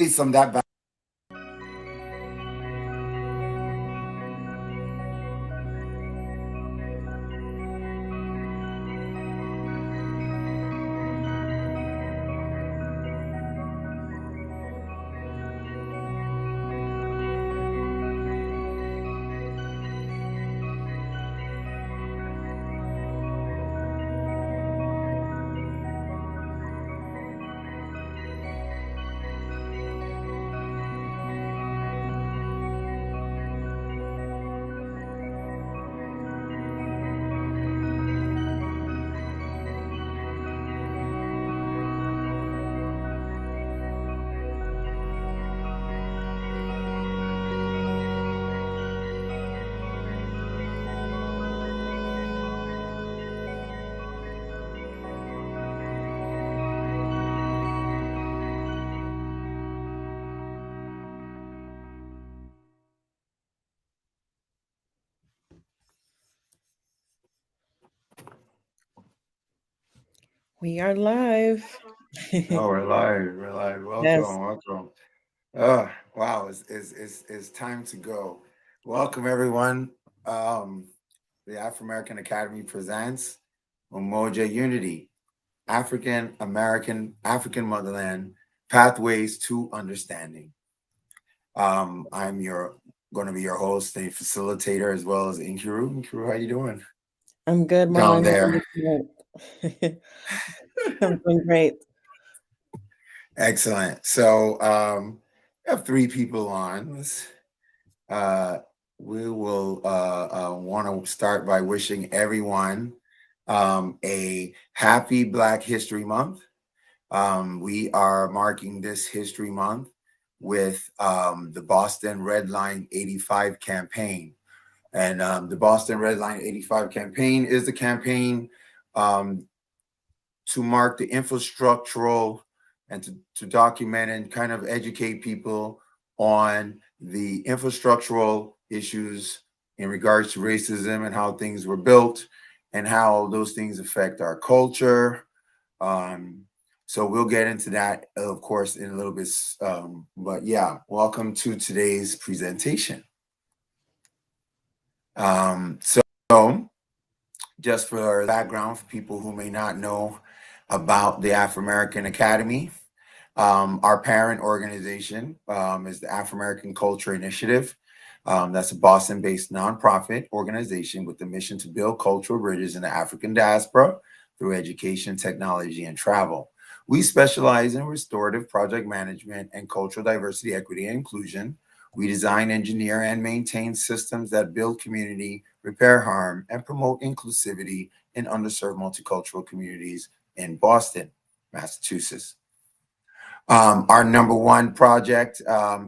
some that. We are live. Oh, we're live. We're live. Yes. Welcome. Welcome. Wow. It's time to go. Welcome, everyone. Um, the African American Academy presents UMOJA Unity, African American African Motherland Pathways to Understanding. I'm your going to be your host and facilitator as well as Inkiru. Inkiru, how you doing I'm good, down Marlon. How are there? you tonight? I'm doing great. Excellent. So we have three people on. Uh, we will want to start by wishing everyone a happy Black History Month. We are marking this History Month with the Boston Red Line 85 campaign. And the Boston Red Line 85 campaign is the campaign um, to mark the infrastructural and to document and kind of educate people on the infrastructural issues in regards to racism and how things were built and how those things affect our culture. Um, so we'll get into that, of course, in a little bit. But yeah, welcome to today's presentation. So just for background for people who may not know about the Afro American Academy, our parent organization is the Afro American Culture Initiative. That's a Boston based nonprofit organization with the mission to build cultural bridges in the African diaspora through education, technology, and travel. We specialize in restorative project management and cultural diversity, equity, and inclusion. We design, engineer, and maintain systems that build community, repair harm, and promote inclusivity in underserved multicultural communities in Boston, Massachusetts. Our number one project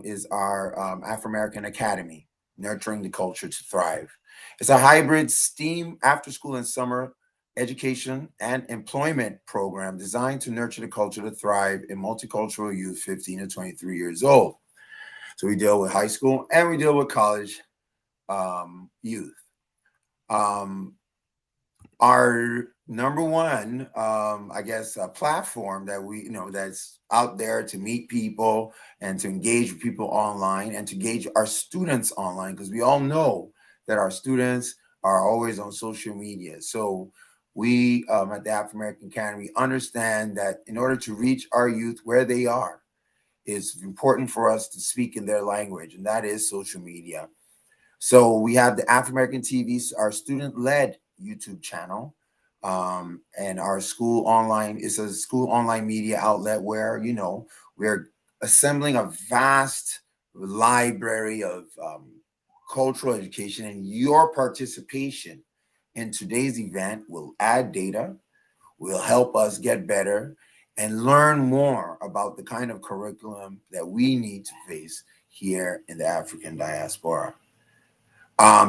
is our Afro American Academy, Nurturing the Culture to Thrive. It's a hybrid STEAM after school and summer education and employment program designed to nurture the culture to thrive in multicultural youth 15 to 23 years old. So we deal with high school and we deal with college youth. Um, our number one I guess platform that we that's out there to meet people and to engage with people online and to engage our students online, because we all know that our students are always on social media. So we at the African American Academy understand that in order to reach our youth where they are, it's important for us to speak in their language, and that is social media. So we have the African American TV, our student-led YouTube channel, and our school online is a school online media outlet where we're assembling a vast library of cultural education, and your participation in today's event will add data, will help us get better and learn more about the kind of curriculum that we need to face here in the African diaspora.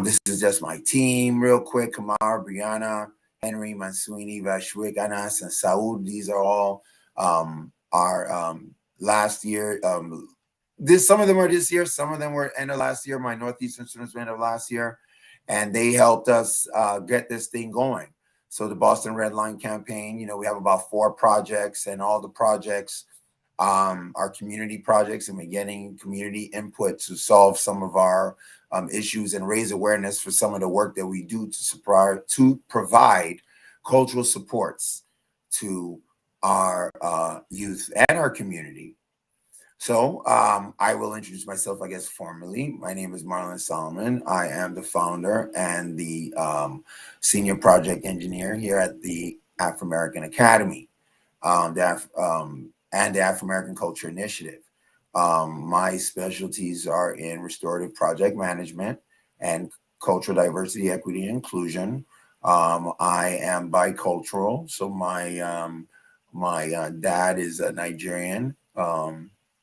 This is just my team, real quick. Kamar, Brianna, Henry, Mansuini, Vashwik, Anas, and Saud. These are all our last year. Some of them are this year, some of them were end of last year. My Northeastern students were end of last year, and they helped us get this thing going. So the Boston Red Line campaign, we have about 4 projects, and all the projects our community projects, and we're getting community input to solve some of our issues and raise awareness for some of the work that we do to provide cultural supports to our youth and our community. So I will introduce myself, I guess, formally. My name is Marlon Solomon. I am the founder and the senior project engineer here at the African American Academy, and the African American Culture Initiative. My specialties are in restorative project management and cultural diversity, equity, and inclusion. I am bicultural, so my dad is a Nigerian.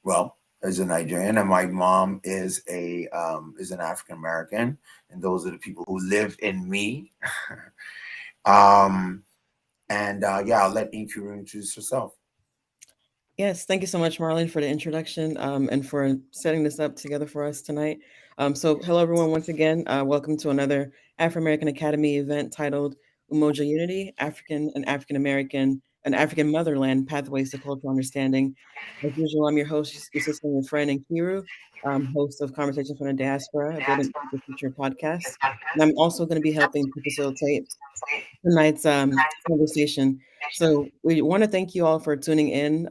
Well, is a Nigerian, and my mom is an African American, and those are the people who live in me. um, and yeah, I'll let Inkuru introduce herself. Yes, thank you so much, Marlene, for the introduction and for setting this up together for us tonight. So, hello, everyone, once again. Welcome to another Afro American Academy event titled UMOJA Unity, African American and African Motherland Pathways to Cultural Understanding. As usual, I'm your host, your sister and friend, Nkiru, host of Conversations from the Diaspora, a Building the Future podcast. And I'm also going to be helping to facilitate tonight's conversation. So we want to thank you all for tuning in.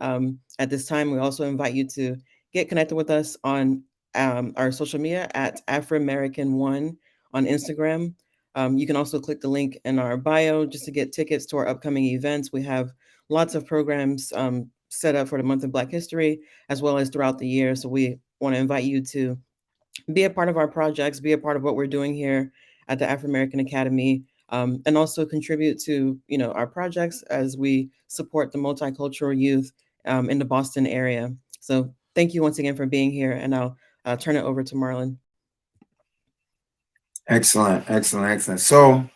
At this time, we also invite you to get connected with us on our social media at Afro American One on Instagram. You can also click the link in our bio just to get tickets to our upcoming events. We have lots of programs set up for the month of Black History as well as throughout the year. So we want to invite you to be a part of our projects, be a part of what we're doing here at the African American Academy, and also contribute to our projects as we support the multicultural youth in the Boston area. So thank you once again for being here, and I'll turn it over to Marlon. Excellent, excellent, excellent. So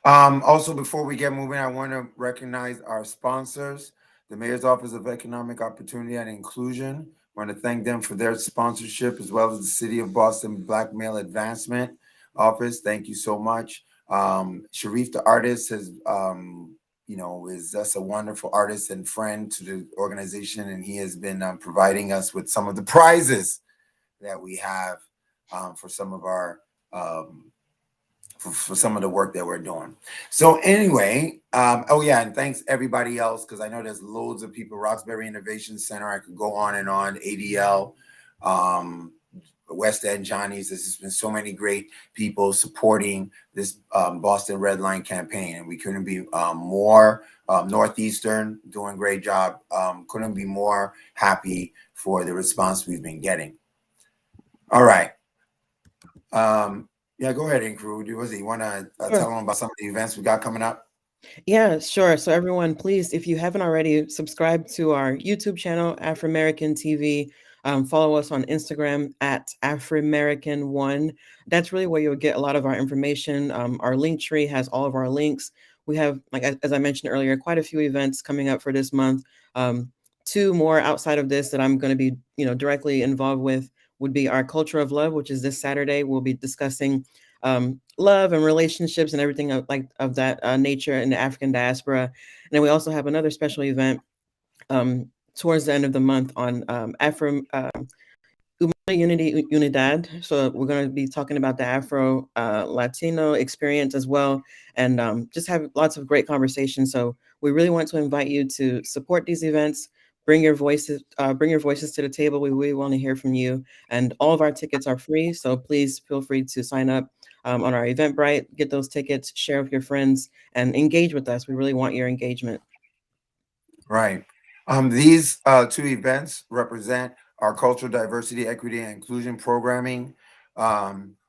also, before we get moving, I want to recognize our sponsors, the Mayor's Office of Economic Opportunity and Inclusion. I want to thank them for their sponsorship, as well as the City of Boston Black Male Advancement Office. Thank you so much. Sharif, the artist, is just a wonderful artist and friend to the organization, and he has been providing us with some of the prizes that we have for some of our for some of the work that we're doing. So anyway, oh yeah, and thanks everybody else, because I know there's loads of people. Roxbury Innovation Center, I could go on and on. ADL, West End Johnny's. There's been so many great people supporting this Boston Red Line campaign, and we couldn't be more. Northeastern doing great job. Couldn't be more happy for the response we've been getting. All right. Yeah, go ahead, Inkru. You want to tell them about some of the events we got coming up? Yeah, sure. So everyone, please, if you haven't already, subscribe to our YouTube channel, Afro American TV. Follow us on Instagram at Afro American One. That's really where you'll get a lot of our information. Our link tree has all of our links. We have, like as I mentioned earlier, quite a few events coming up for this month. Two more outside of this that I'm going to be, directly involved with would be our Culture of Love, which is this Saturday. We'll be discussing love and relationships and everything of that nature in the African diaspora. And then we also have another special event towards the end of the month on Afro Unity Unidad. So we're going to be talking about the Afro Latino experience as well, and just have lots of great conversations. So we really want to invite you to support these events. Bring your voices to the table. We really want to hear from you. And all of our tickets are free. So please feel free to sign up on our Eventbrite, get those tickets, share with your friends, and engage with us. We really want your engagement. Right. These two events represent our cultural diversity, equity, and inclusion programming.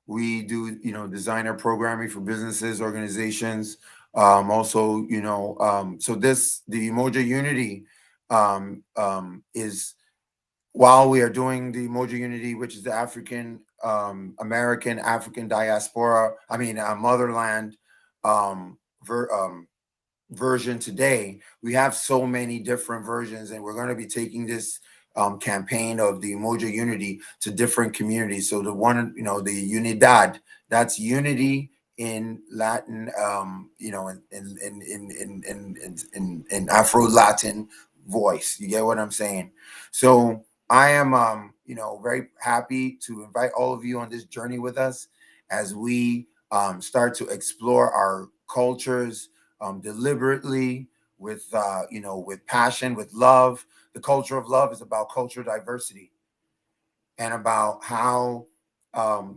We do, designer programming for businesses, organizations. Also, so the UMOJA Unity is, while we are doing the UMOJA Unity, which is the African American African Diaspora, Motherland version today, we have so many different versions, and we're going to be taking this campaign of the UMOJA Unity to different communities. So the one, the Unidad, that's unity in Latin, in Afro Latin voice. You get what I'm saying? So I am, very happy to invite all of you on this journey with us as we start to explore our cultures deliberately with passion, with love. The culture of love is about cultural diversity and about how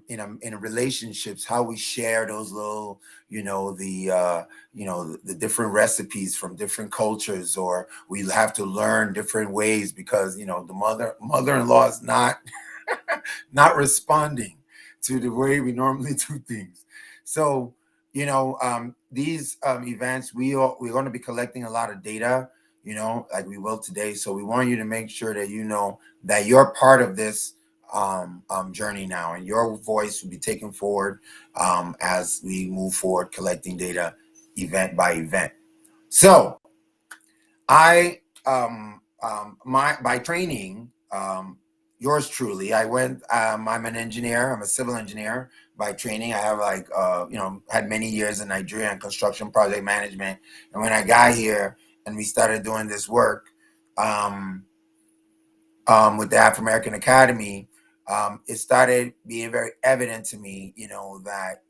in relationships how we share those little the different recipes from different cultures, or we have to learn different ways because the mother-in-law is not not responding to the way we normally do things. So, these events, we're going to be collecting a lot of data, like we will today. So we want you to make sure that you know that you're part of this journey now, and your voice will be taken forward as we move forward collecting data event by event. So I my by training, yours truly. I went. I'm an engineer. I'm a civil engineer by training. I have had many years in Nigeria in construction project management. And when I got here and we started doing this work, um, with the African American Academy, it started being very evident to me, that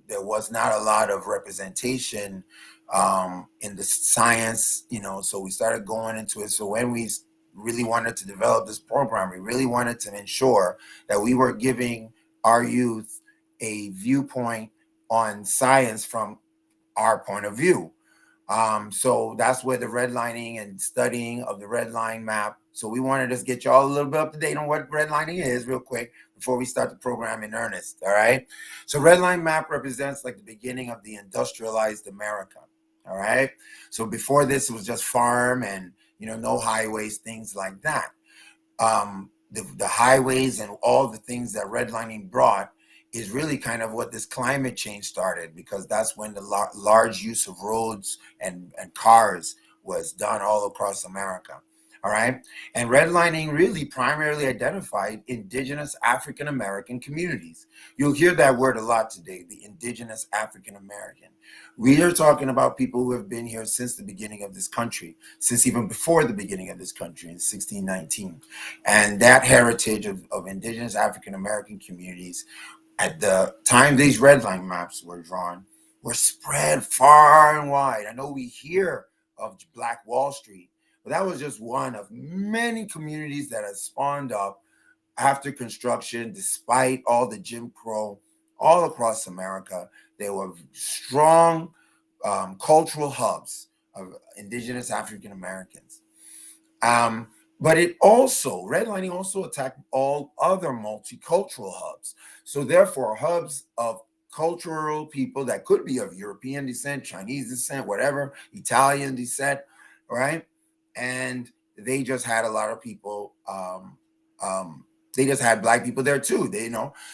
there was not a lot of representation in the science, So we started going into it. So when we really wanted to develop this program, we really wanted to ensure that we were giving our youth a viewpoint on science from our point of view. So that's where the redlining and studying of the red line map. So we wanted to just get y'all a little bit up to date on what redlining is real quick before we start the program in earnest. All right. So red line map represents like the beginning of the industrialized America. All right. So before this, it was just farm and, no highways, things like that. The highways and all the things that redlining brought is really kind of what this climate change started, because that's when the large use of roads and cars was done all across America. All right. And redlining really primarily identified indigenous African American communities. You'll hear that word a lot today, the indigenous African American. We are talking about people who have been here since the beginning of this country, since even before the beginning of this country in 1619. And that heritage of indigenous African American communities at the time these redline maps were drawn were spread far and wide. I know we hear of Black Wall Street, but that was just one of many communities that has spawned up after construction, despite all the Jim Crow all across America. They were strong cultural hubs of indigenous African Americans. But redlining also attacked all other multicultural hubs. So therefore, hubs of cultural people that could be of European descent, Chinese descent, whatever, Italian descent, right? And they just had a lot of people, they just had Black people there too,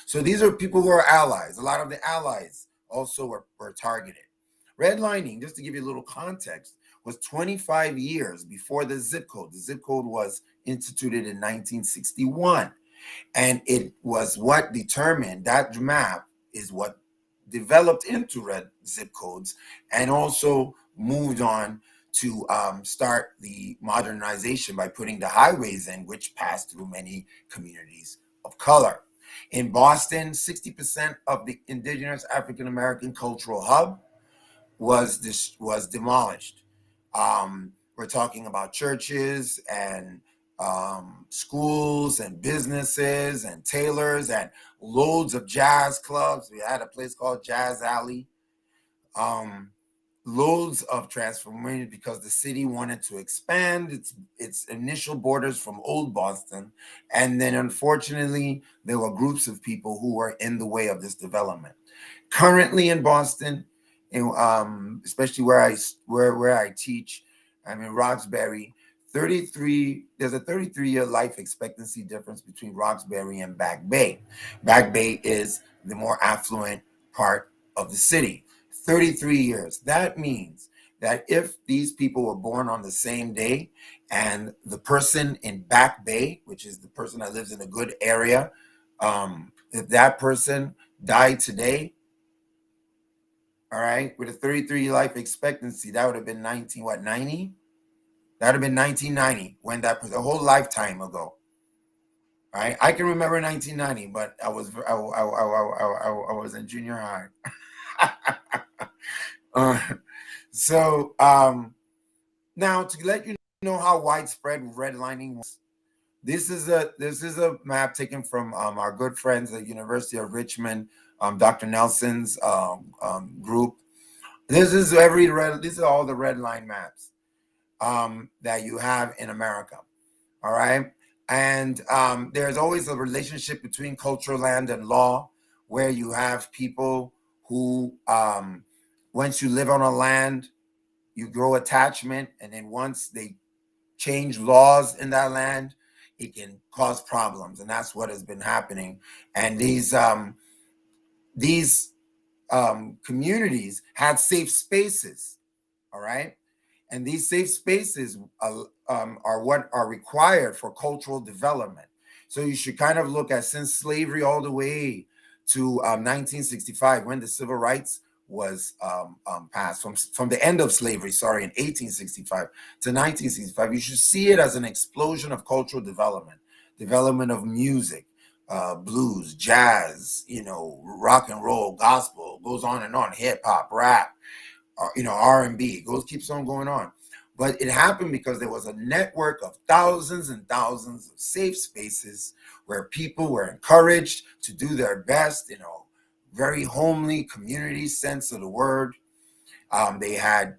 So these are people who are allies. A lot of the allies also were targeted. Redlining, just to give you a little context, was 25 years before the zip code. The zip code was instituted in 1961. And it was what determined, that map is what developed into red zip codes and also moved on to start the modernization by putting the highways in, which passed through many communities of color. In Boston, 60% of the indigenous African American cultural hub was demolished. We're talking about churches and schools and businesses and tailors and loads of jazz clubs. We had a place called Jazz Alley. Loads of transformation because the city wanted to expand its initial borders from old Boston. And then unfortunately, there were groups of people who were in the way of this development. Currently in Boston, especially where I teach, I'm in Roxbury. There's a 33-year life expectancy difference between Roxbury and Back Bay. Back Bay is the more affluent part of the city. 33 years. That means that if these people were born on the same day and the person in Back Bay, which is the person that lives in a good area, if that person died today, all right, with a 33 life expectancy, that would have been 90? That'd have been 1990 when that was a whole lifetime ago. Right? I can remember 1990, but I was in junior high. uh, so now to let you know how widespread redlining was, this is a map taken from our good friends at University of Richmond, Dr. Nelson's group. These are all the red line maps that you have in America. All right. And there's always a relationship between cultural land and law, where you have people who, once you live on a land, you grow attachment. And then once they change laws in that land, it can cause problems. And that's what has been happening. And these communities had safe spaces. All right. And these safe spaces are what are required for cultural development. So you should kind of look at, since slavery all the way to 1965, when the civil rights was passed, from the end of slavery, sorry, in 1865 to 1965, you should see it as an explosion of cultural development of music, blues, jazz, rock and roll, gospel, goes on, hip hop, rap, R&B, keeps on going on. But it happened because there was a network of thousands and thousands of safe spaces where people were encouraged to do their best, very homely community sense of the word. They had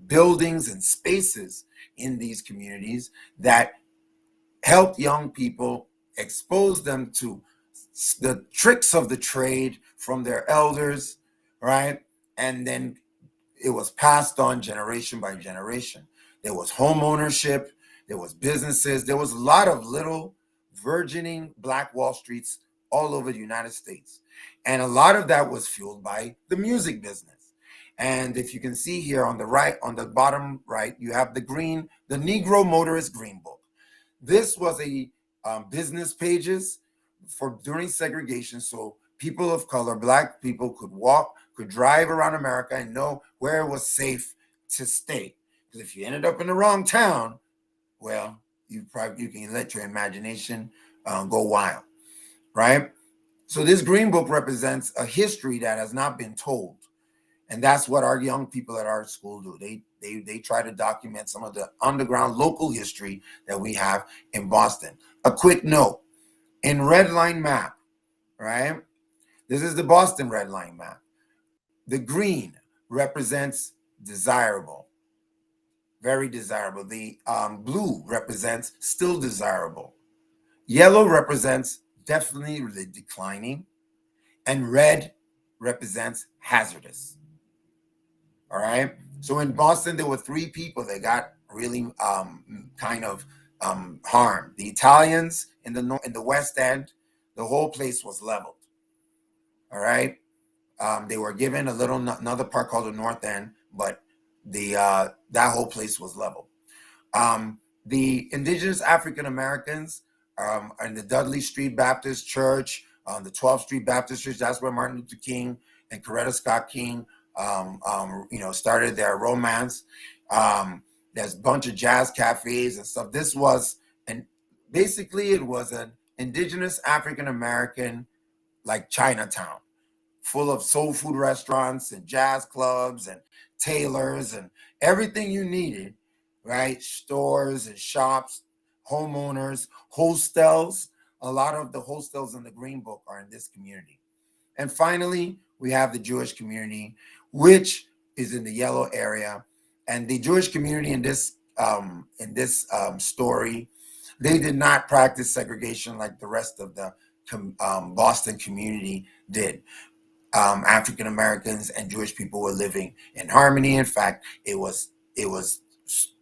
buildings and spaces in these communities that helped young people, expose them to the tricks of the trade from their elders, right? And then it was passed on generation by generation. There was home ownership, there was businesses, there was a lot of little burgeoning Black Wall Streets all over the United States. And a lot of that was fueled by the music business. And if you can see here on the right, on the bottom right, you have the Negro Motorist Green Book. This was a business pages for during segregation, so people of color, Black people, could drive around America and know where it was safe to stay. Because if you ended up in the wrong town, well, you can let your imagination go wild, right? So this Green Book represents a history that has not been told, and that's what our young people at our school do. They try to document some of the underground local history that we have in Boston. A quick note: in red line map, right? This is the Boston red line map. The green represents desirable, very desirable. The blue represents still desirable. Yellow represents definitely declining. And red represents hazardous. All right. So in Boston, there were 3 people that got really kind of harmed. The Italians in the West End, the whole place was leveled. All right. They were given another part called the North End, but that whole place was leveled. The indigenous African Americans in the Dudley Street Baptist Church, the 12th Street Baptist Church, that's where Martin Luther King and Coretta Scott King, started their romance. There's a bunch of jazz cafes and stuff. Basically it was an indigenous African American, like Chinatown, full of soul food restaurants and jazz clubs and tailors and everything you needed, right? Stores and shops, homeowners, hostels. A lot of the hostels in the Green Book are in this community. And finally, we have the Jewish community, which is in the yellow area. And the Jewish community in this story, they did not practice segregation like the rest of the Boston community did. African Americans and Jewish people were living in harmony. In fact, it was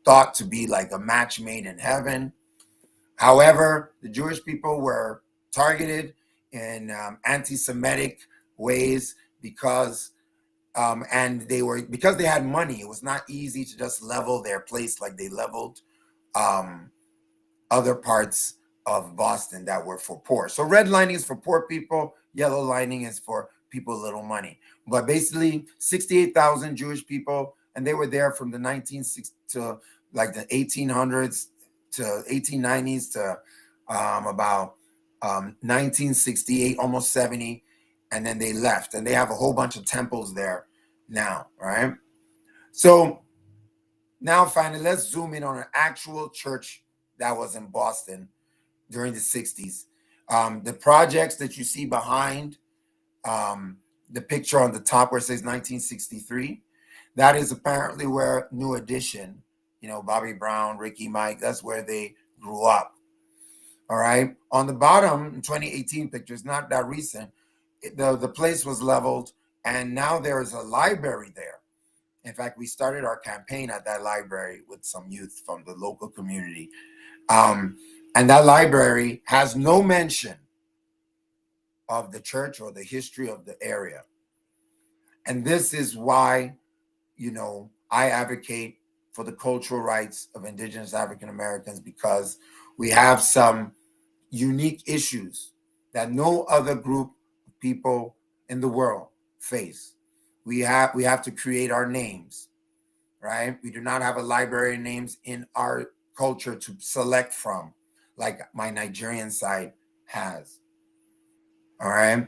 thought to be like a match made in heaven. However, the Jewish people were targeted in anti-Semitic ways because they had money. It was not easy to just level their place like they leveled other parts of Boston that were for poor. So red lining is for poor people, yellow lining is for people with little money. But basically 68,000 Jewish people, and they were there from the like the 1800s to 1890s to about 1968, almost 70, and then they left, and they have a whole bunch of temples there now, right? So now finally, let's zoom in on an actual church that was in Boston during the 60s. The projects that you see behind the picture on the top where it says 1963, that is apparently where New Edition, Bobby Brown, Ricky Mike, that's where they grew up. All right. On the bottom, 2018 pictures, not that recent, the place was leveled, and now there is a library there. In fact, we started our campaign at that library with some youth from the local community. And that library has no mention of the church or the history of the area. And this is why, I advocate for the cultural rights of Indigenous African Americans, because we have some unique issues that no other group of people in the world face. We have to create our names, right? We do not have a library of names in our culture to select from, like my Nigerian side has. All right.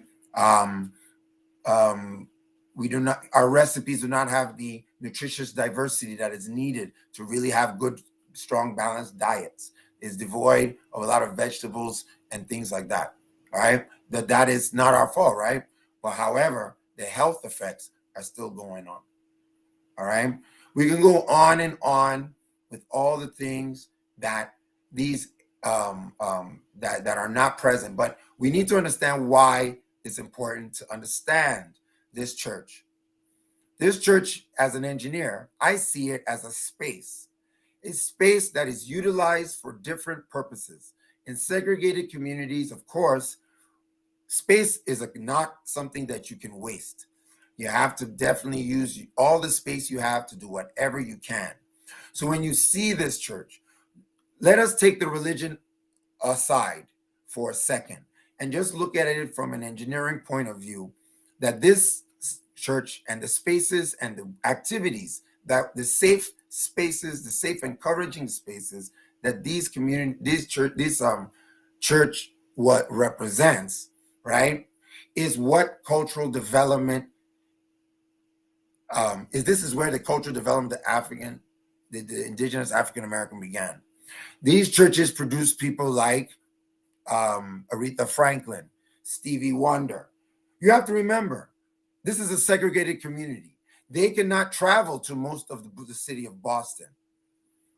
We do not, our recipes do not have the nutritious diversity that is needed to really have good, strong, balanced diets. It's devoid of a lot of vegetables and things like that. All right. That is not our fault, right? But however, the health effects are still going on. All right. We can go on and on with all the things that these that are not present, but we need to understand why it's important to understand this church. This church, as an engineer, I see it as a space that is utilized for different purposes. In segregated communities, of course, space is not something that you can waste. You have to definitely use all the space you have to do whatever you can. So when you see this church, let us take the religion aside for a second and just look at it from an engineering point of view, that this church and the spaces and the activities, that the safe spaces, the safe encouraging spaces that these church what represents, right, is what cultural development this is where the cultural development of the Indigenous African American began. These churches produce people like Aretha Franklin, Stevie Wonder. You have to remember, this is a segregated community. They cannot travel to most of the city of Boston,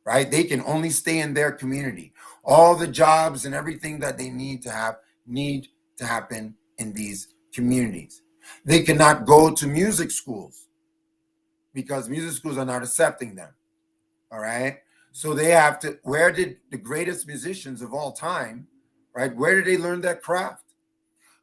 right? They can only stay in their community. All the jobs and everything that they need to happen in these communities. They cannot go to music schools because music schools are not accepting them. All right. So they have to, where did the greatest musicians of all time, right? Where did they learn that craft?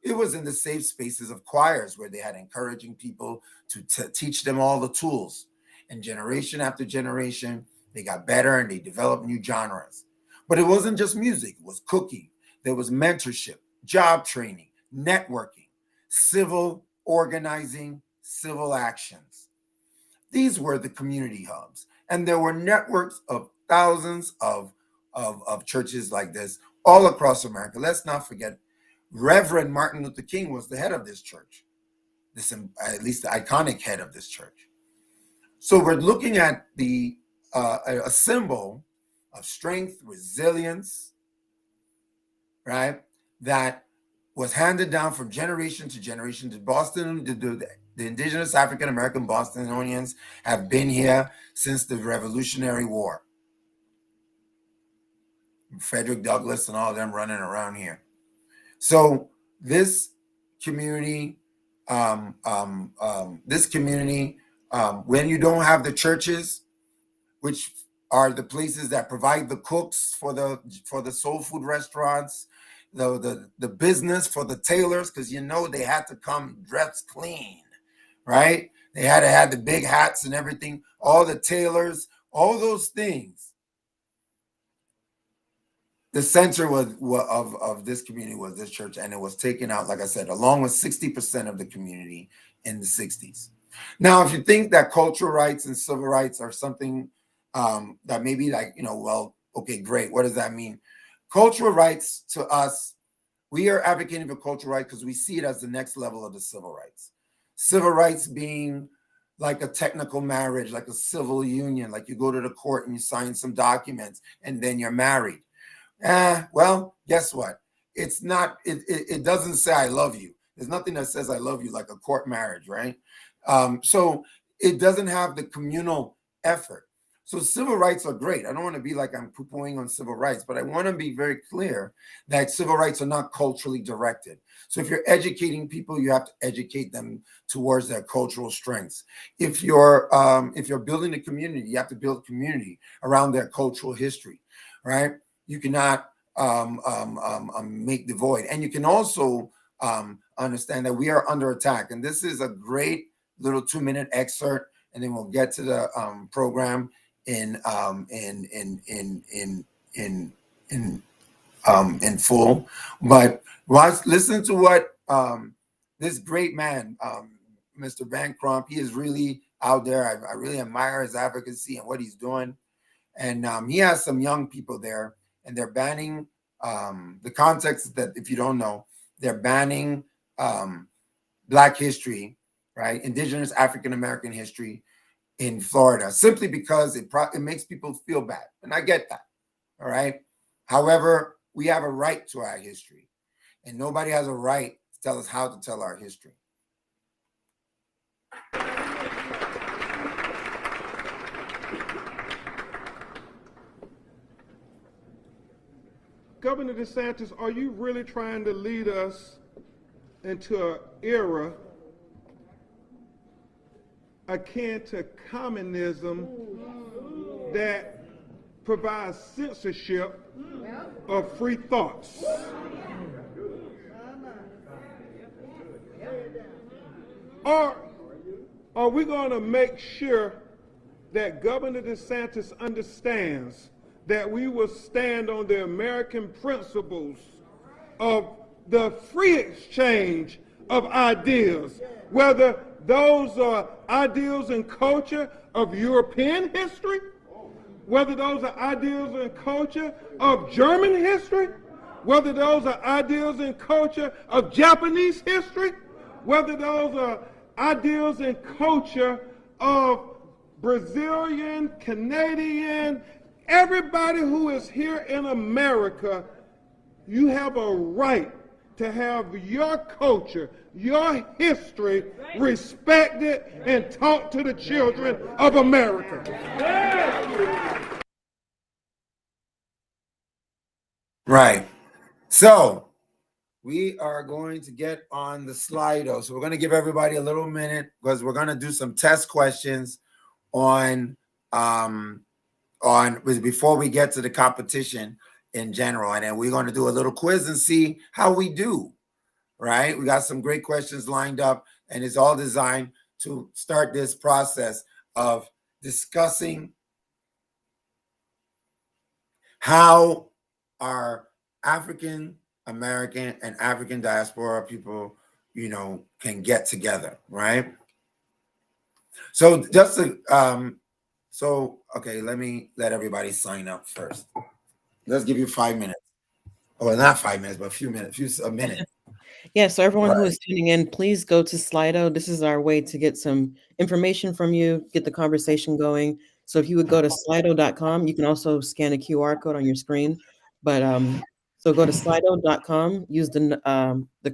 It was in the safe spaces of choirs where they had encouraging people to teach them all the tools. And generation after generation, they got better and they developed new genres. But it wasn't just music, it was cooking. There was mentorship, job training, networking, civil organizing, civil actions. These were the community hubs. And there were networks of thousands of churches like this all across America. Let's not forget, Reverend Martin Luther King was the head of this church, at least the iconic head of this church. So we're looking at a symbol of strength, resilience, right? That was handed down from generation to generation. To Boston, the Indigenous African American Bostonians have been here since the Revolutionary War. Frederick Douglass and all of them running around here. So this community, when you don't have the churches, which are the places that provide the cooks for the soul food restaurants, the business for the tailors, because they had to come dressed clean, right? They had to have the big hats and everything, all the tailors, all those things. The center of this community was this church, and it was taken out, like I said, along with 60% of the community in the 60s. Now, if you think that cultural rights and civil rights are something that maybe like, well, okay, great. What does that mean? Cultural rights to us, we are advocating for cultural rights because we see it as the next level of the civil rights. Civil rights being like a technical marriage, like a civil union, like you go to the court and you sign some documents and then you're married. Well, guess what? It's not, it doesn't say I love you. There's nothing that says I love you like a court marriage, right? So it doesn't have the communal effort. So civil rights are great. I don't want to be like I'm poo-pooing on civil rights, but I want to be very clear that civil rights are not culturally directed. So if you're educating people, you have to educate them towards their cultural strengths. If you're building a community, you have to build a community around their cultural history, right? You cannot make the void. And you can also understand that we are under attack. And this is a great little 2-minute excerpt, and then we'll get to the program in full. But listen to what this great man, Mr. Van Crump, he is really out there. I really admire his advocacy and what he's doing. And he has some young people there, and they're banning the context that, if you don't know, they're banning Black history, right? Indigenous African American history in Florida, simply because it makes people feel bad. And I get that, all right? However, we have a right to our history, and nobody has a right to tell us how to tell our history. Governor DeSantis, are you really trying to lead us into an era akin to communism that provides censorship of free thoughts? Or are we going to make sure that Governor DeSantis understands that we will stand on the American principles of the free exchange of ideas, whether those are ideals and culture of European history, whether those are ideals and culture of German history, whether those are ideals and culture of Japanese history, whether those are ideals and culture of Brazilian, Canadian, everybody who is here in America. You have a right to have your culture, your history respected and taught to the children of America. Right. So we are going to get on the Slido. So we're going to give everybody a little minute because we're going to do some test questions on before we get to the competition in general. And then we're going to do a little quiz and see how we do, right? We got some great questions lined up, and it's all designed to start this process of discussing how our African American and African diaspora people, can get together, right? So just to, okay, let everybody sign up first. Let's give you 5 minutes. Well, not 5 minutes, but a minute. Yeah, so everyone who is tuning in, please go to Slido. This is our way to get some information from you, get the conversation going. So if you would go to slido.com, you can also scan a QR code on your screen. But so go to slido.com, use the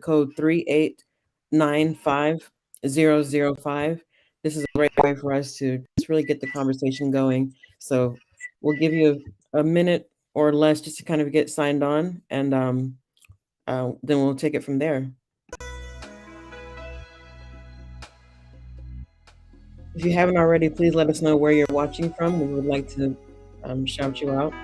code 3895005. This is a great way for us to just really get the conversation going. So we'll give you a minute or less just to kind of get signed on, and then we'll take it from there. If you haven't already, please let us know where you're watching from. We would like to shout you out.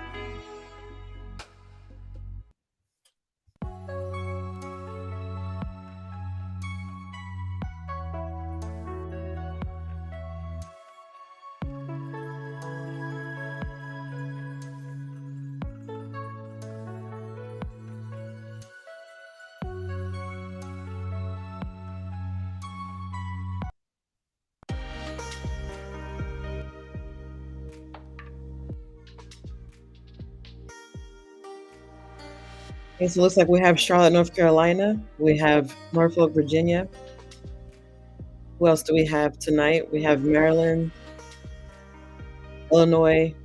Okay, so it looks like we have Charlotte, North Carolina. We have Norfolk, Virginia. Who else do we have tonight? We have Maryland, Illinois.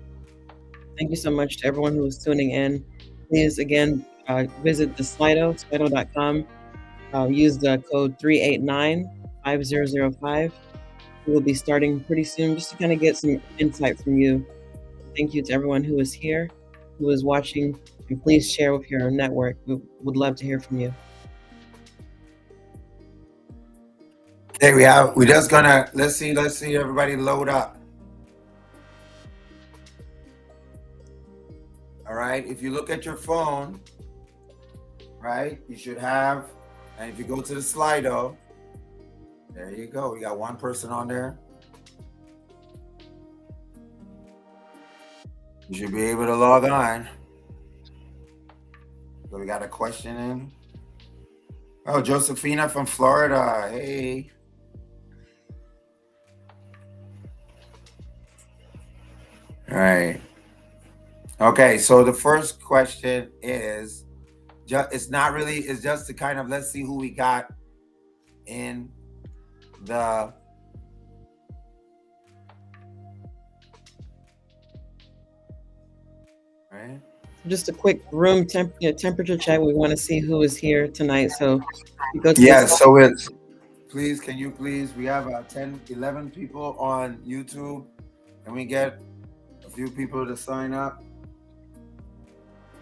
Thank you so much to everyone who is tuning in. Please, again, visit the Slido.com. Use the code 389-5005. We will be starting pretty soon just to kind of get some insight from you. Thank you to everyone who is here, who is watching, and please share with your network. We would love to hear from you. Okay, we just gonna let's see everybody load up. All right, if you look at your phone, right, you should have, and if you go to the Slido, there you go. We got one person on there. You should be able to log on. So we got a question in. Oh, Josephina from Florida. Hey. All right. Okay, so the first question is it's not really, it's just to kind of let's see who we got in the right. Just a quick room temperature check. We want to see who is here tonight. So you go to Yes, so it's please, can you please, we have 10, 11 people on YouTube. Can we get a few people to sign up?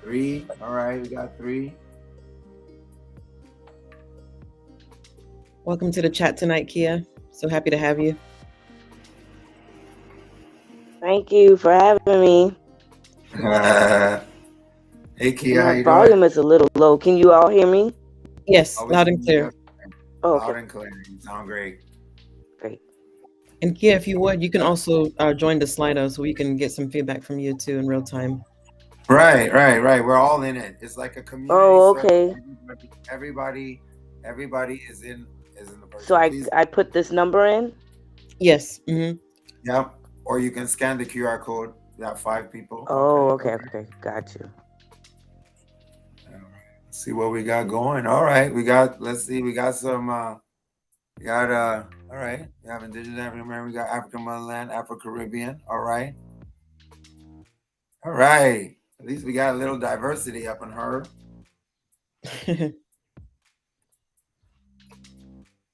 3. All right, we got 3. Welcome to the chat tonight, Kia. So happy to have you. Thank you for having me. Hey, Kia, how My you volume doing? is a little low. Can you all hear me? Yes, Oh, we loud can and hear clear. you. Oh, Loud okay, and clear. You sound great. great. And Kia, if you would, you can also join the Slido so we can get some feedback from you too in real time. Right. We're all in it. It's like a community. Oh, service. okay. Everybody is in the person. So Please. I put this number in? Yes. Mm-hmm. Yep. Or you can scan the QR code. We have 5 people. Oh, okay. Got you. Let's see what we got going. All right. Let's see, we got some all right. We have Indigenous African American, we got African Motherland, Afro-Caribbean. All right. All right. At least we got a little diversity up in her.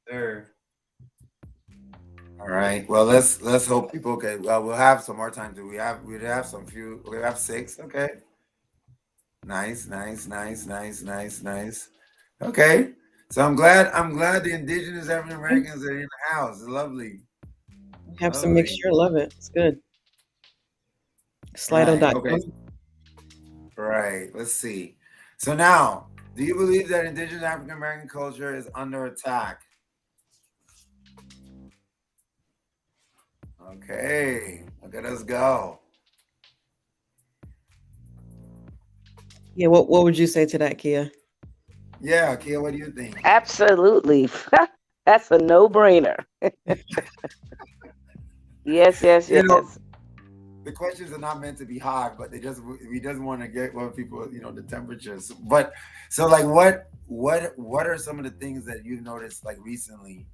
There. All right. Well, let's hope people can. Well, we'll have some more time. We have 6. Okay. Nice. Okay. So I'm glad the Indigenous African Americans are in the house. It's lovely. We have some mixture. Love it. It's good. Slido.com. Okay. Right. Let's see. So now, do you believe that Indigenous African American culture is under attack? Okay. Look at us go. Yeah. What would you say to that, Kia? Yeah, Kia, what do you think? Absolutely. That's a no-brainer. Yes. You know, the questions are not meant to be hard, but we just want to get people, the temperatures. But so like what are some of the things that you've noticed like recently,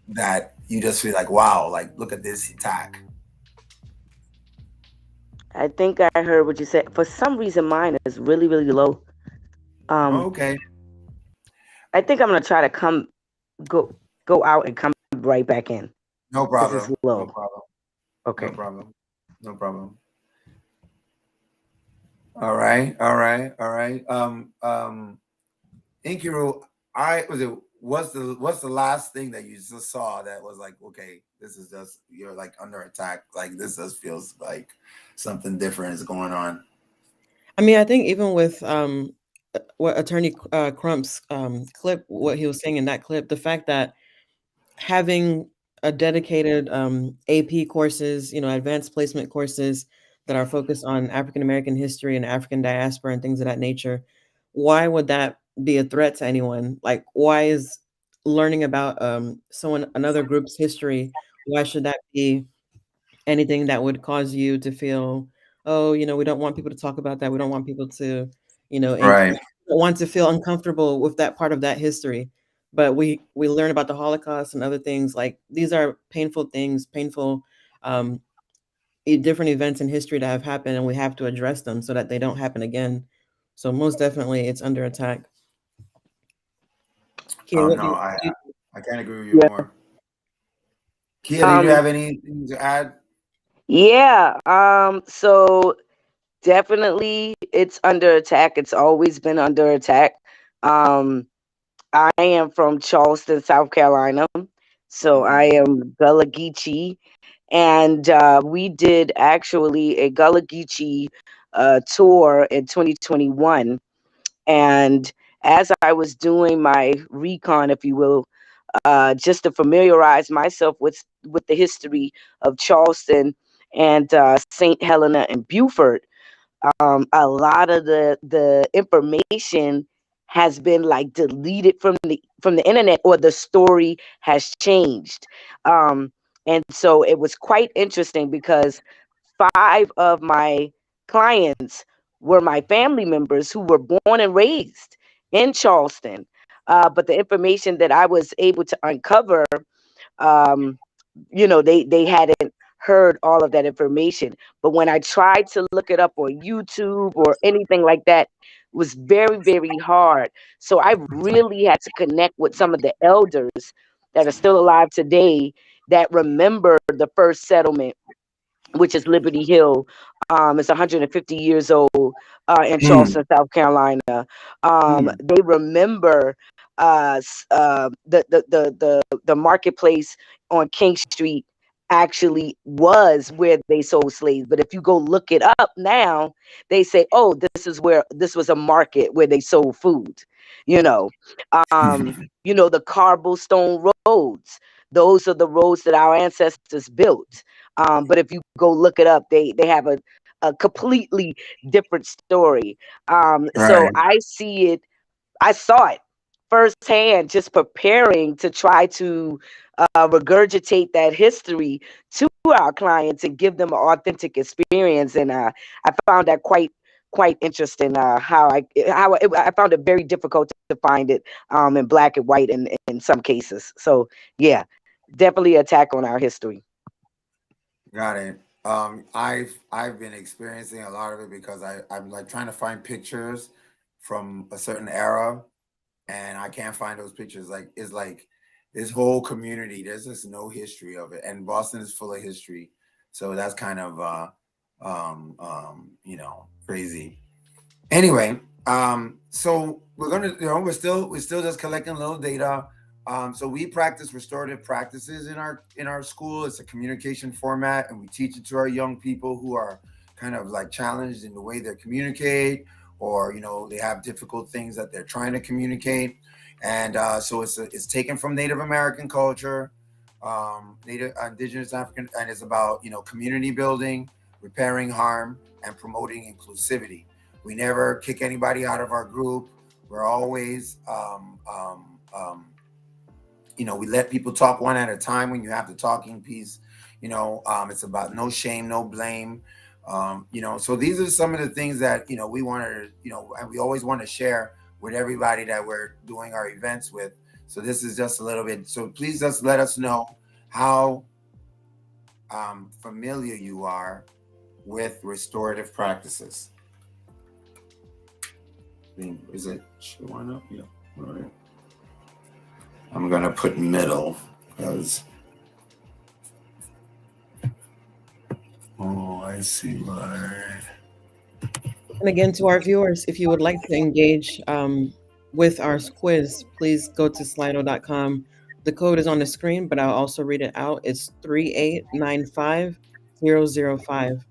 that you just feel like, wow, like look at this attack. I think I heard what you said. For some reason, mine is really, really low. Okay. I think I'm gonna try to go out and come right back in. No problem. This is low. No problem. Okay. No problem. All right. Inkiru, what's the last thing that you just saw that was like, okay, this is just, you're like under attack, like this just feels like something different is going on? I mean, I think even with what Attorney Crump's clip, what he was saying in that clip, the fact that having a dedicated AP courses, advanced placement courses that are focused on African American history and African diaspora and things of that nature, why would that be a threat to anyone? Like, why is learning about another group's history, why should that be anything that would cause you to feel oh, we don't want people to talk about that. We don't want people to, and Right. don't want to feel uncomfortable with that part of that history. But we learn about the Holocaust and other things. Like, these are painful things, painful um, different events in history that have happened, and we have to address them so that they don't happen again. So most definitely, it's under attack. Kia, what do No, you? I can't agree with you Yeah. more. Kia, did you Um, have anything to add? yeah. So definitely it's under attack. It's always been under attack. Um, I am from Charleston, South Carolina. So I Mhm. am Gullah Geechee. And we did actually a Gullah Geechee tour in 2021. And as I was doing my recon, if you will, just to familiarize myself with the history of Charleston and St. Helena and Beaufort, a lot of the information has been like deleted from the internet, or the story has changed. Um, and so it was quite interesting because 5 of my clients were my family members who were born and raised in Charleston. But the information that I was able to uncover, um, they hadn't heard all of that information. But when I tried to look it up on YouTube or anything like that, it was very, very hard. So I really had to connect with some of the elders that are still alive today that remember the first settlement, which is Liberty Hill. It's 150 years old in Hmm. Charleston, South Carolina. Hmm. They remember the marketplace on King Street actually was where they sold slaves. But if you go look it up now, they say, "Oh, this was a market where they sold food." You know, the cobblestone roads. Those are the roads that our ancestors built. But if you go look it up, they have a completely different story. So Right. I saw it firsthand, just preparing to try to regurgitate that history to our clients and give them an authentic experience. And I found that quite interesting. I found it very difficult to find it in black and white in some cases. So yeah, definitely attack on our history. Got it. I've been experiencing a lot of it because I'm like trying to find pictures from a certain era, and I can't find those pictures. Like, it's like this whole community, there's just no history of it, and Boston is full of history, so that's kind of crazy. Anyway, so we're still just collecting a little data. So we practice restorative practices in our school. It's a communication format, and we teach it to our young people who are kind of like challenged in the way they communicate, or they have difficult things that they're trying to communicate. And so it's taken from Native American culture, Native Indigenous African, and it's about community building, repairing harm, and promoting inclusivity. We never kick anybody out of our group. We're always, we let people talk one at a time when you have the talking piece. It's about no shame, no blame. So these are some of the things that, we wanted to, and we always want to share with everybody that we're doing our events with. So this is just a little bit. So please just let us know how familiar you are with restorative practices. Is it showing up? Yeah. All right. I'm gonna put middle because. Oh, I see why. And again, to our viewers, if you would like to engage with our quiz, please go to slido.com. The code is on the screen, but I'll also read it out. It's 3895005.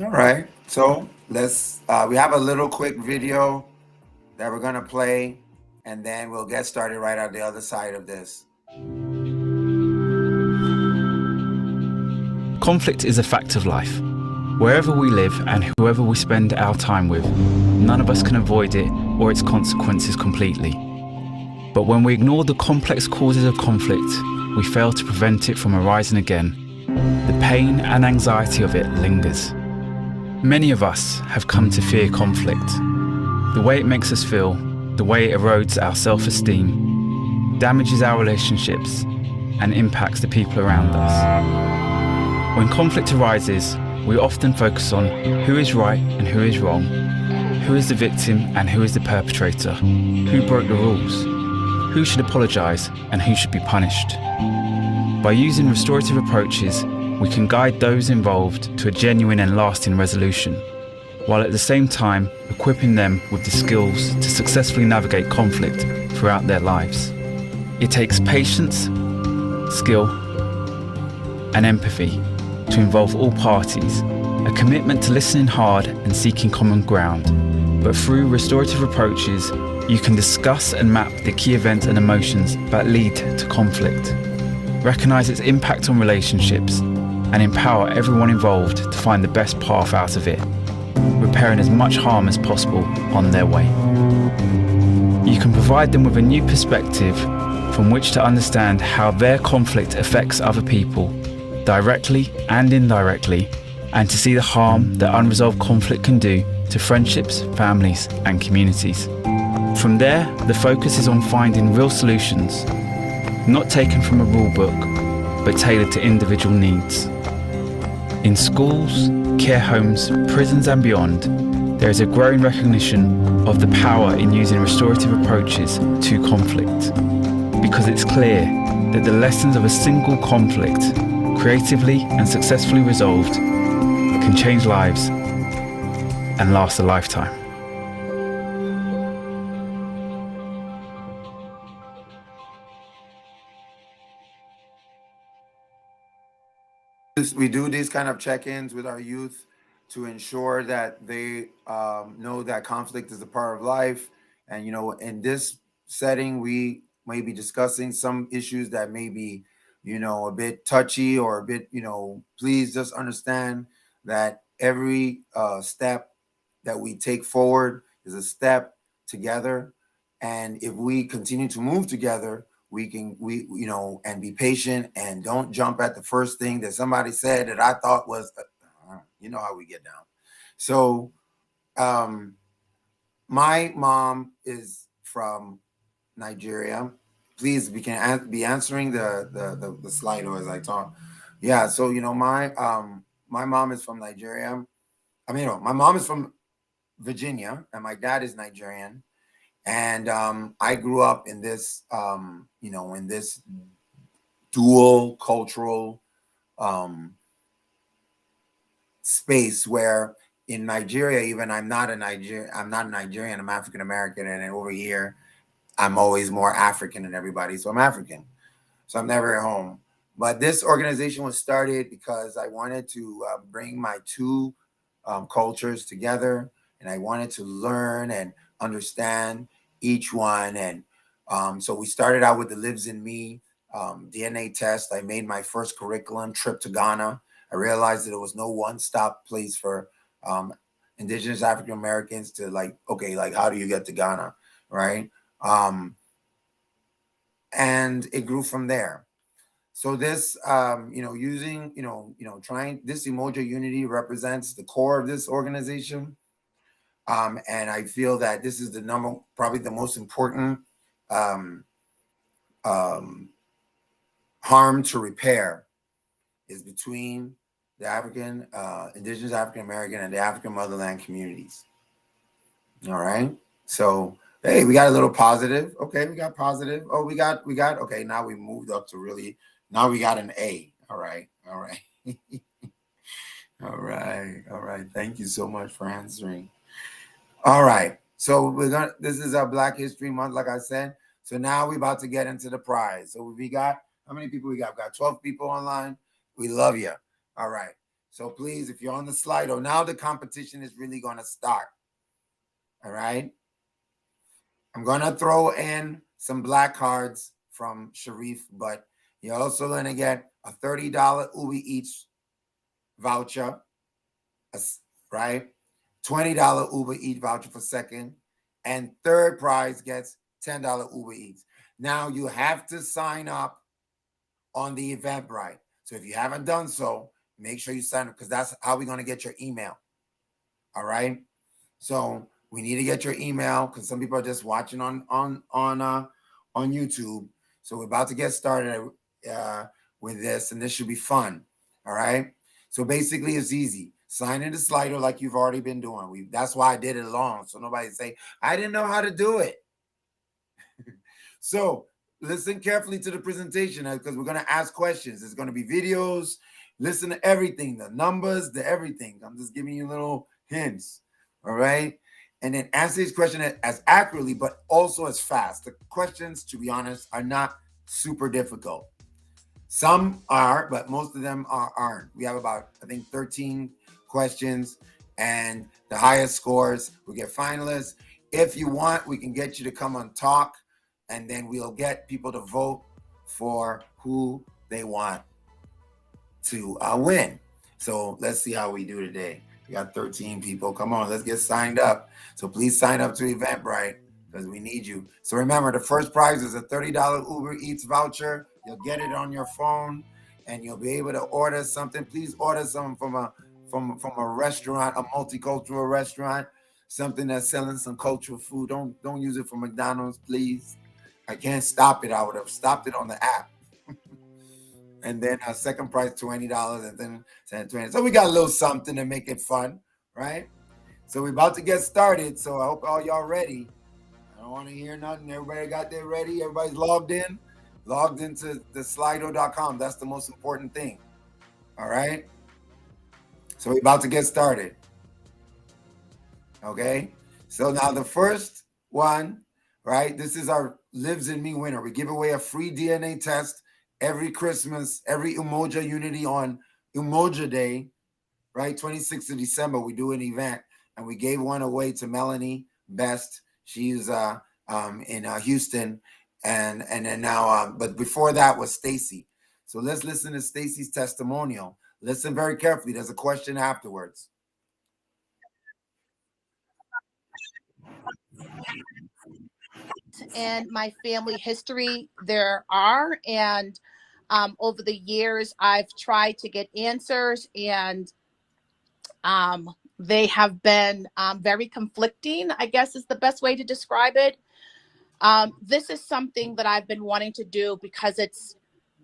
All right. So let's. We have a little quick video that we're gonna play, and then we'll get started right on the other side of this. Conflict is a fact of life. Wherever we live and whoever we spend our time with, none of us can avoid it or its consequences completely. But when we ignore the complex causes of conflict, we fail to prevent it from arising again. The pain and anxiety of it lingers. Many of us have come to fear conflict. The way it makes us feel, the way it erodes our self-esteem, damages our relationships, and impacts the people around us. When conflict arises, we often focus on who is right and who is wrong, who is the victim and who is the perpetrator, who broke the rules, who should apologise and who should be punished. By using restorative approaches, we can guide those involved to a genuine and lasting resolution, while at the same time equipping them with the skills to successfully navigate conflict throughout their lives. It takes patience, skill, and empathy to involve all parties, a commitment to listening hard and seeking common ground. But through restorative approaches, you can discuss and map the key events and emotions that lead to conflict, recognize its impact on relationships, and empower everyone involved to find the best path out of it, repairing as much harm as possible on their way. You can provide them with a new perspective from which to understand how their conflict affects other people, directly and indirectly, and to see the harm that unresolved conflict can do to friendships, families, and communities. From there, the focus is on finding real solutions, not taken from a rule book, but tailored to individual needs. In schools, care homes, prisons, and beyond, there is a growing recognition of the power in using restorative approaches to conflict, because it's clear that the lessons of a single conflict, creatively and successfully resolved, can change lives and last a lifetime. We do these kind of check-ins with our youth to ensure that they know that conflict is a part of life. And, you know, in this setting, we may be discussing some issues that may be, you know, a bit touchy or a bit, you know, please just understand that every step that we take forward is a step together. And if we continue to move together, we you know, and be patient and don't jump at the first thing that somebody said that I thought was, you know how we get down. So my mom is from Nigeria. Please, we can be answering the Slido as I talk. Yeah, so you know, my mom is from Nigeria. I mean, no, my mom is from Virginia and my dad is Nigerian. And I grew up in this, you know, in this dual cultural space where in Nigeria, even I'm not a Nigerian, I'm African American, and then over here, I'm always more African than everybody, so I'm African. So I'm never at home. But this organization was started because I wanted to bring my two cultures together, and I wanted to learn and understand each one. And so we started out with the Lives in Me DNA test. I made my first curriculum trip to Ghana. I realized that there was no one-stop place for Indigenous African Americans to like, okay, like how do you get to Ghana, right? And it grew from there. So this, you know, using, trying this UMOJA unity represents the core of this organization. And I feel that this is probably the most important harm to repair is between the Indigenous African American and the African Motherland communities. All right. So, hey, we got a little positive. Okay, we got positive. Oh, we got, okay, now we moved up to really, now we got an A. All right. All right. All right. All right. Thank you so much for answering. All right. So this is our Black History Month, like I said. So now we're about to get into the prize. So we got, how many people we got? We got 12 people online. We love you. All right. So please, if you're on the Slido, now the competition is really going to start. All right. I'm going to throw in some black cards from Sharif, but you're also going to get a $30 Uber Eats voucher, right? $20 Uber Eats voucher for second, and third prize gets $10 Uber Eats. Now you have to sign up on the Eventbrite. So if you haven't done so, make sure you sign up, because that's how we're going to get your email. All right. So we need to get your email, because some people are just watching on YouTube. So we're about to get started with this, and this should be fun. All right. So basically, it's easy. Sign in the Slido like you've already been doing. That's why I did it long, so nobody say I didn't know how to do it. So listen carefully to the presentation, because we're going to ask questions. There's going to be videos. Listen to everything, the numbers, the everything. I'm just giving you little hints. All right. And then answer this question as accurately, but also as fast. The questions, to be honest, are not super difficult. Some are, but most of them aren't. We have about, I think, 13 questions, and the highest scores will get finalists. If you want, we can get you to come and talk, and then we'll get people to vote for who they want to win. So let's see how we do today. We got 13 people. Come on, let's get signed up. So please sign up to Eventbrite, because we need you. So remember, the first prize is a $30 Uber Eats voucher. You'll get it on your phone, and you'll be able to order something. Please order something from a restaurant, a multicultural restaurant, something that's selling some cultural food. Don't use it from McDonald's, please. I can't stop it. I would have stopped it on the app. And then our second price, $20, and then $20. So we got a little something to make it fun, right? So we're about to get started. So I hope all y'all ready. I don't want to hear nothing. Everybody got there ready? Everybody's logged in? Logged into the slido.com. That's the most important thing. All right? So we're about to get started. Okay? So now the first one, right? This is our Lives in Me winner. We give away a free DNA test every Christmas, every UMOJA Unity on UMOJA Day, right? 26th of December, we do an event, and we gave one away to Melanie Best. She's in Houston, and then now, but before that was Stacy. So let's listen to Stacy's testimonial. Listen very carefully. There's a question afterwards. And my family history there are, and over the years I've tried to get answers, and they have been very conflicting, I guess is the best way to describe it. This is something that I've been wanting to do because it's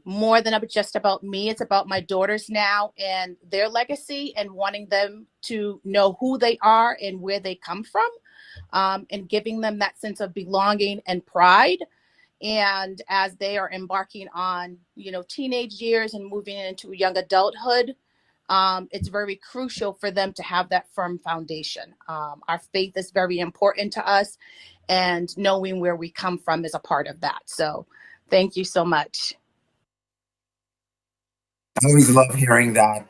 more than just about me. It's about my daughters now and their legacy, and wanting them to know who they are and where they come from, and giving them that sense of belonging and pride. And as they are embarking on, teenage years and moving into young adulthood, it's very crucial for them to have that firm foundation. Our faith is very important to us, and knowing where we come from is a part of that. So thank you so much. I always love hearing that.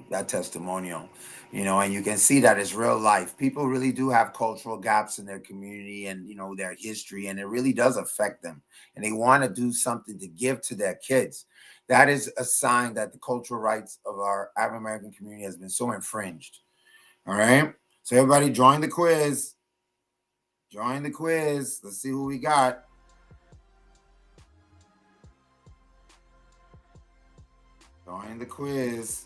That testimonial, and you can see that it's real life. People really do have cultural gaps in their community and, their history, and it really does affect them. And they want to do something to give to their kids. That is a sign that the cultural rights of our African American community has been so infringed. All right. So everybody join the quiz. Join the quiz. Let's see who we got. Join the quiz.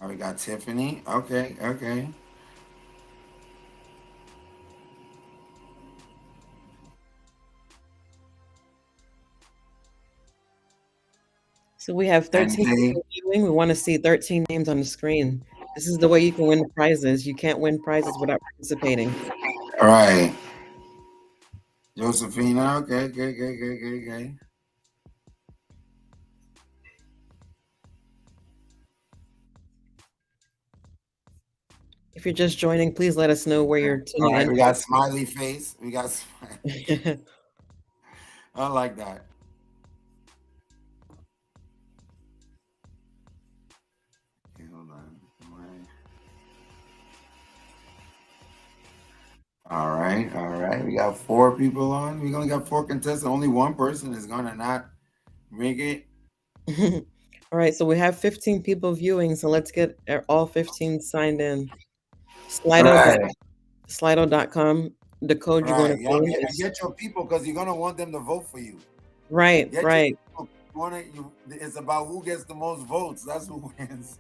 Oh, we got Tiffany. Okay. So we have 13 people viewing. We want to see 13 names on the screen. This is the way you can win prizes. You can't win prizes without participating. All right. Josephina. Okay. If you're just joining, please let us know where you're tuning in. We got smiley face. I like that. Okay, hold on. All right. We got 4 people on. We only got 4 contestants. Only one person is gonna not make it. All right, so we have 15 people viewing, so let's get all 15 signed in. Slido. Right. Slido.com. The code you're going Right. to Yeah, put in and is get your people because you're gonna want them to vote for you. right, Get your right, people. It's about who gets the most votes. That's who wins.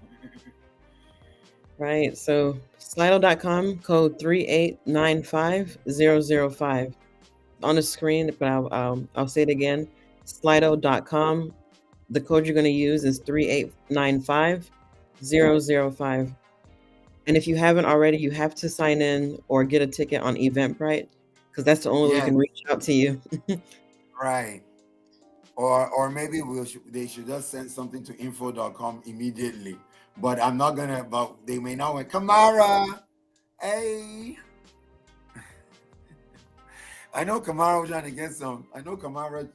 right. So Slido.com, code 3895005 on the screen, but I'll say it again. Slido.com. The code you're going to use is 3895005. And if you haven't already, you have to sign in or get a ticket on Eventbrite because that's the only way we Yeah. can reach out to you. Right. Or maybe they should just send something to info.com immediately. But I'm not gonna. But they may not win. Kamara, hey. I know Kamara was trying to get some. I know Kamara was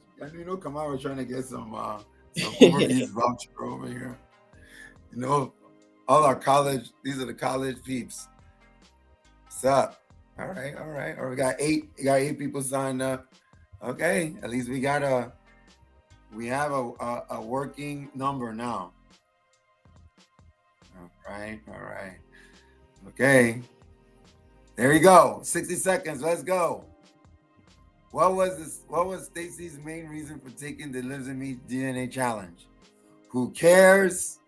trying to get some Uber Eats voucher over here. You know, all our college. These are the college peeps. What's up? All right. Or we got eight people signed up. Okay, at least we have a working number now. All right. Okay. There you go. 60 seconds. Let's go. What was Stacy's main reason for taking the Lives in Me DNA challenge? Who cares?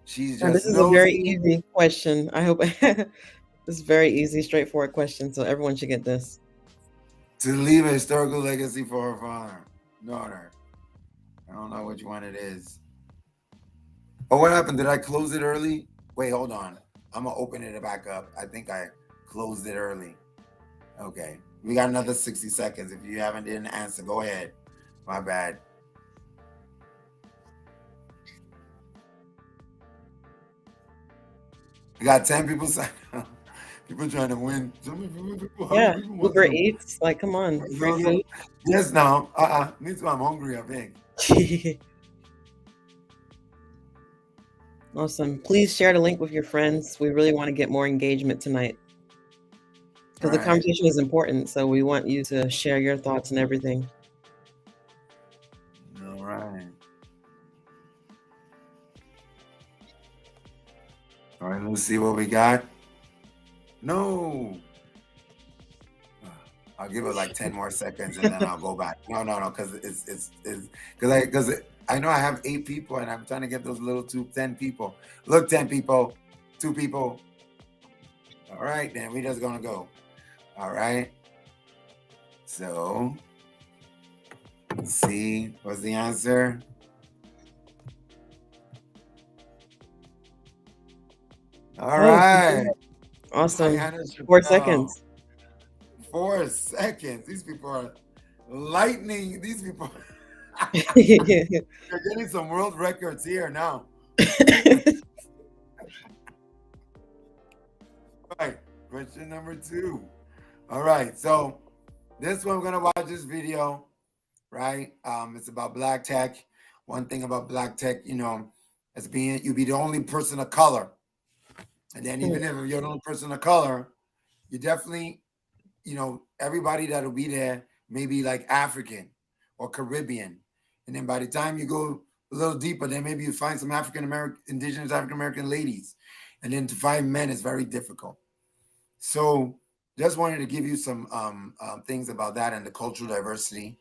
She's just This is a very easy question. I hope this is very easy, straightforward question. So everyone should get this. To leave a historical legacy for her daughter. I don't know which one it is. Oh, what happened? Did I close it early? Wait, hold on. I'm gonna open it back up. I think I closed it early. Okay, we got another 60 seconds. If you didn't answer, go ahead. My bad. We got 10 people signed up. People trying to win. Yeah, Uber Eats. Like, come on. Free food. Yes, now. Me too. I'm hungry, I think. Awesome. Please share the link with your friends. We really want to get more engagement tonight because the conversation is important. So we want you to share your thoughts and everything. All right. All right, let's see what we got. No. I'll give it like 10 more seconds and then I'll go back. No, because because I know I have 8 people and I'm trying to get those little 10 people. Look, 10 people, 2 people. All right, then we just gonna go. All right. So let's see. What's the answer? All right. Awesome. 4 seconds. 4 seconds. These people are lightning. These people. They're getting some world records here now. All right. Question number 2. All right. So this one, we're going to watch this video, right? It's about Black tech. One thing about Black tech, as being you be the only person of color. And then even if you're the only person of color, you definitely, everybody that'll be there may be like African or Caribbean. And then by the time you go a little deeper, then maybe you find some indigenous African American ladies. And then to find men is very difficult. So just wanted to give you some things about that and the cultural diversity.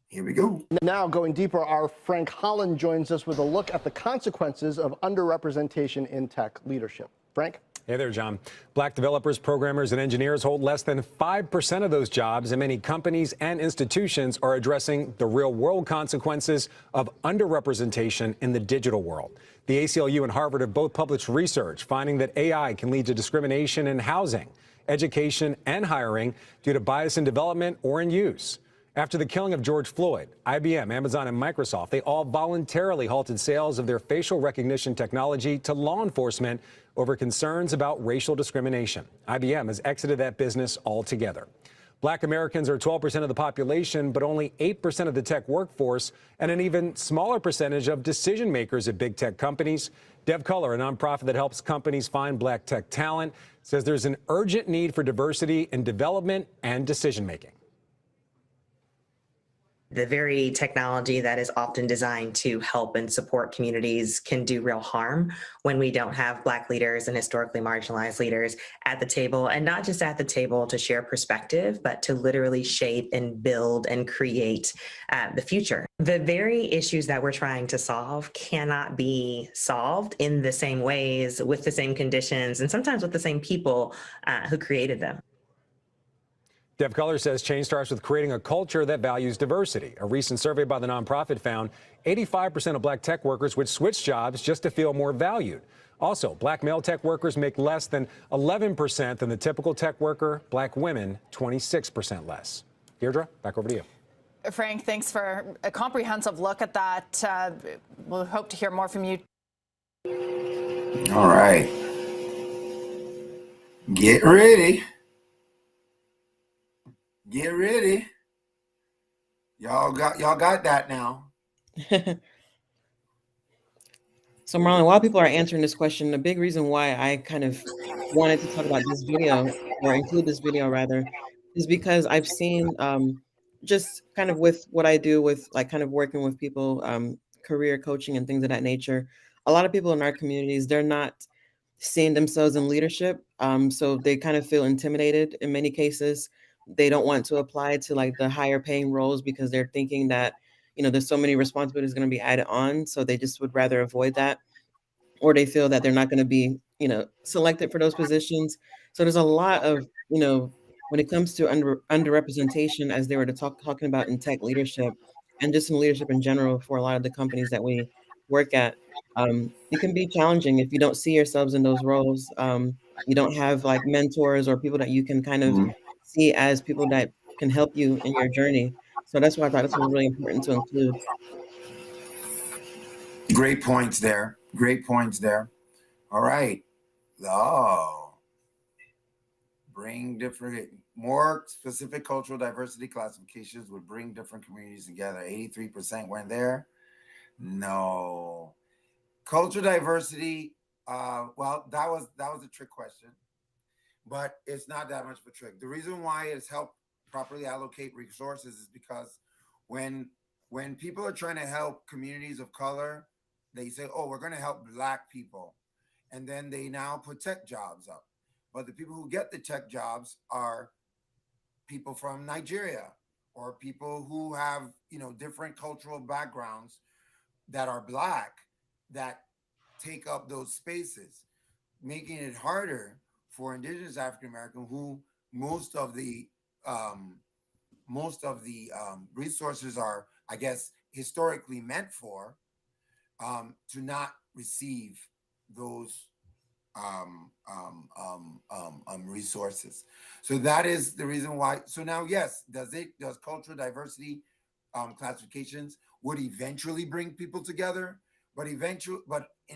Here we go. Now, going deeper, our Frank Holland joins us with a look at the consequences of underrepresentation in tech leadership. Frank? Hey there, John. Black developers, programmers, and engineers hold less than 5% of those jobs, and many companies and institutions are addressing the real-world consequences of underrepresentation in the digital world. The ACLU and Harvard have both published research finding that AI can lead to discrimination in housing, education, and hiring due to bias in development or in use. After the killing of George Floyd, IBM, Amazon, and Microsoft, they all voluntarily halted sales of their facial recognition technology to law enforcement over concerns about racial discrimination. IBM has exited that business altogether. Black Americans are 12% of the population, but only 8% of the tech workforce, and an even smaller percentage of decision makers at big tech companies. DevColor, a nonprofit that helps companies find Black tech talent, says there's an urgent need for diversity in development and decision making. The very technology that is often designed to help and support communities can do real harm when we don't have Black leaders and historically marginalized leaders at the table, and not just at the table to share perspective, but to literally shape and build and create the future. The very issues that we're trying to solve cannot be solved in the same ways, with the same conditions, and sometimes with the same people who created them. Deb Culler says change starts with creating a culture that values diversity. A recent survey by the nonprofit found 85% of Black tech workers would switch jobs just to feel more valued. Also, Black male tech workers make less than 11% than the typical tech worker. Black women, 26% less. Deirdre, back over to you. Frank, thanks for a comprehensive look at that. We'll hope to hear more from you. All right. Get ready. Get ready. Y'all got that now. So Marlon, while people are answering this question, a big reason why I kind of wanted to talk about this video, or include this video rather, is because I've seen just kind of with what I do with like kind of working with people, career coaching and things of that nature. A lot of people in our communities, they're not seeing themselves in leadership. So they kind of feel intimidated in many cases. They don't want to apply to like the higher paying roles because they're thinking that, you know, there's so many responsibilities going to be added on. So they just would rather avoid that, or they feel that they're not going to be, you know, selected for those positions. So there's a lot of, you know, when it comes to underrepresentation, as they were talking about in tech leadership and just in leadership in general for a lot of the companies that we work at, it can be challenging if you don't see yourselves in those roles. You don't have like mentors or people that you can kind of see as people that can help you in your journey. So that's why I thought this was really important to include. Great points there. Great points there. All right. Oh, bring different, more specific cultural diversity classifications would bring different communities together. 83% went there. No. Cultural diversity, well, that was a trick question, but it's not that much of a trick. The reason why it's helped properly allocate resources is because when people are trying to help communities of color, they say, oh, we're going to help Black people. And then they now put tech jobs up. But the people who get the tech jobs are people from Nigeria or people who have, you know, different cultural backgrounds that are Black that take up those spaces, making it harder for Indigenous African American, who most of the resources are, I guess, historically meant for, to not receive those resources. So that is the reason why. So now, yes, does cultural diversity classifications would eventually bring people together, but in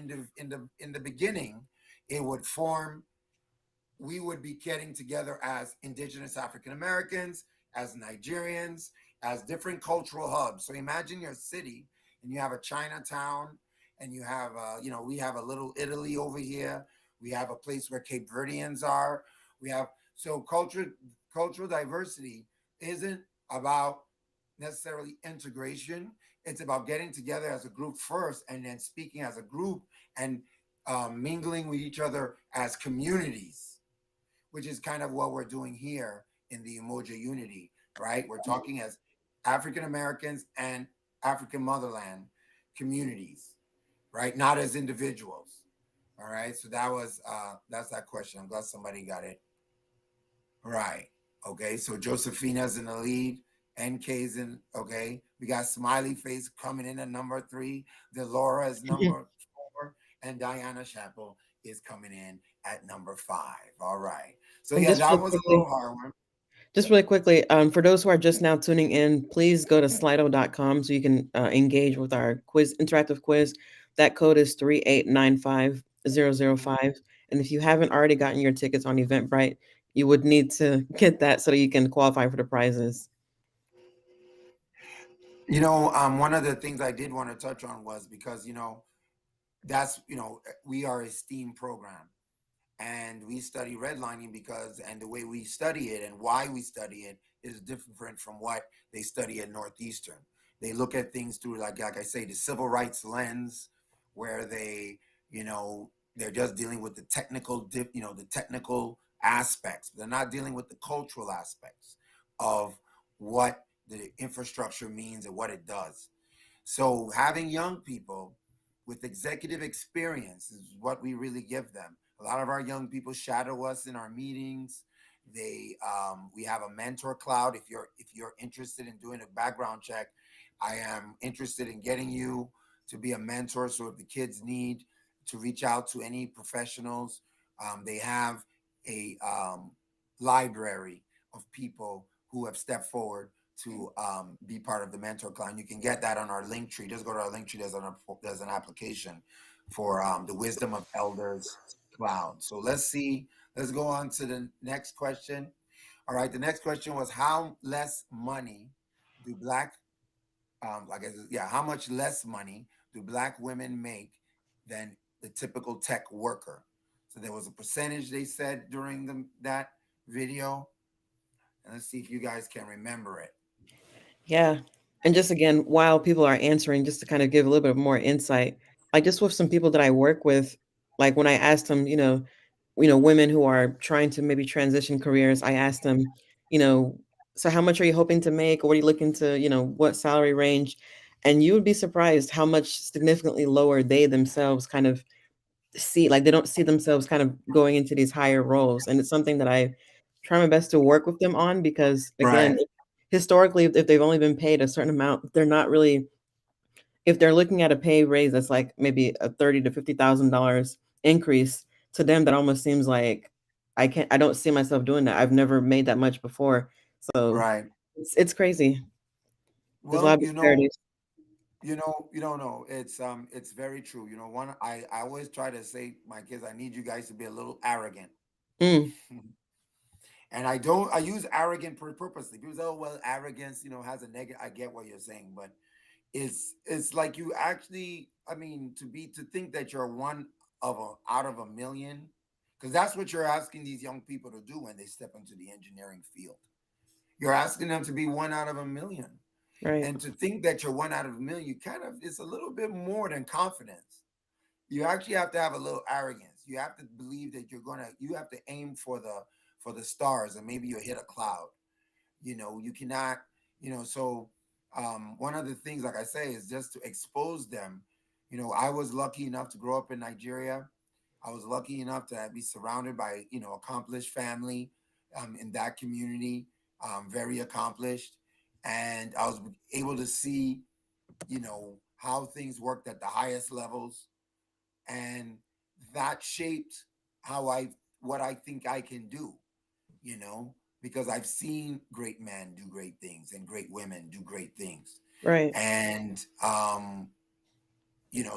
the beginning, it would form. We would be getting together as Indigenous African Americans, as Nigerians, as different cultural hubs. So imagine your city and you have a Chinatown, and you have, you know, we have a little Italy over here. We have a place where Cape Verdeans are. We have, so cultural diversity isn't about necessarily integration. It's about getting together as a group first, and then speaking as a group and mingling with each other as communities, which is kind of what we're doing here in the UMOJA Unity, right? We're talking as African Americans and African Motherland communities, right? Not as individuals. All right. So that's that question. I'm glad somebody got it. Right. Okay. So Josephina's in the lead. NK's in. Okay. We got Smiley Face coming in at number 3. Delora is number 4. And Diana Chappell is coming in at number 5. All right. So yeah, that was a little hard one. Just really quickly, for those who are just now tuning in, please go to slido.com so you can engage with our interactive quiz. That code is 3895005. And if you haven't already gotten your tickets on Eventbrite, you would need to get that so that you can qualify for the prizes. You know, one of the things I did want to touch on was because, you know, that's, you know, we are a STEAM program. And we study redlining because, and the way we study it and why we study it is different from what they study at Northeastern. They look at things through, like I say, the civil rights lens, where they, they're just dealing with the technical, the technical aspects. They're not dealing with the cultural aspects of what the infrastructure means and what it does. So having young people with executive experience is what we really give them. A lot of our young people shadow us in our meetings. We have a mentor cloud. If you're interested in doing a background check, I am interested in getting you to be a mentor. So if the kids need to reach out to any professionals, they have a library of people who have stepped forward to be part of the mentor cloud. You can get that on our link tree. Just go to our link tree. There's an application for the Wisdom of Elders cloud. So let's go on to the next question. All right, the next question was, how less money do how much less money do Black women make than the typical tech worker? So there was a percentage they said during that video. And let's see if you guys can remember it. Yeah. And just again, while people are answering, just to kind of give a little bit more insight, like just with some people that I work with, like when I asked them, women who are trying to maybe transition careers, I asked them, you know, so how much are you hoping to make? Or what are you looking to, what salary range? And you would be surprised how much significantly lower they themselves kind of see, like they don't see themselves kind of going into these higher roles. And it's something that I try my best to work with them on, because again, Right. historically, if they've only been paid a certain amount, they're not really, if they're looking at a pay raise that's like maybe a $30,000 to $50,000 increase, to them that almost seems like I don't see myself doing that. I've never made that much before. So Right. it's crazy. There's a lot Well, of disparities. you don't know. It's very true. I always try to say to my kids, I need you guys to be a little arrogant. Mm, And I use arrogant purposely. People say, oh, well, arrogance, has a negative. I get what you're saying, but it's like you actually, to think that you're out of a million, because that's what you're asking these young people to do when they step into the engineering field. You're asking them to be one out of a million. right. And to think that you're one out of a million, it's a little bit more than confidence. You actually have to have a little arrogance. You have to believe that you have to aim for the stars, and maybe you'll hit a cloud. You cannot, so one of the things, like I say, is just to expose them. I was lucky enough to grow up in Nigeria. I was lucky enough to be surrounded by, accomplished family in that community, very accomplished. And I was able to see, how things worked at the highest levels. And that shaped what I think I can do, because I've seen great men do great things and great women do great things. Right. And,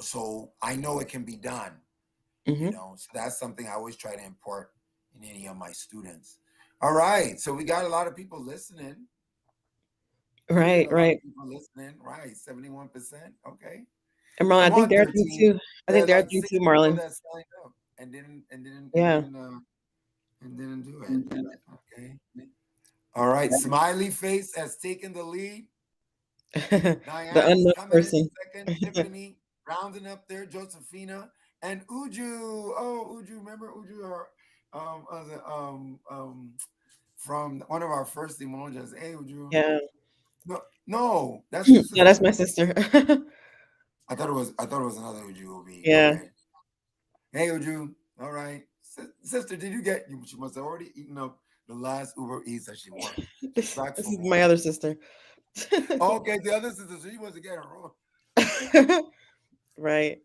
so I know it can be done, Hmm. so that's something I always try to impart in any of my students. All right. So we got a lot of people listening. We got Right. a lot of Right. people listening. Right. 71%. Okay. And Marlon, I Come think on, they're at you 13. too. I There think are they're at like you 6 too, people Marlon. that signed up and didn't Yeah. and didn't do it. Okay. All right. Smiley Face has taken the lead. The Diane is unknown coming in person. second. Tiffany rounding up there. Josephina and Uju. Oh, Uju. Remember Uju? From one of our first emojis. Hey, Uju. Yeah. No, that's your Yeah, that's sister. my sister. I thought it was another Uju Obi. Yeah. Okay. Hey, Uju. All right. Sister, did you get you? She must have already eaten up the last Uber Eats that she wanted. She's This back for is more. my other sister. Okay, the other sister, so she wants to get her wrong. Right.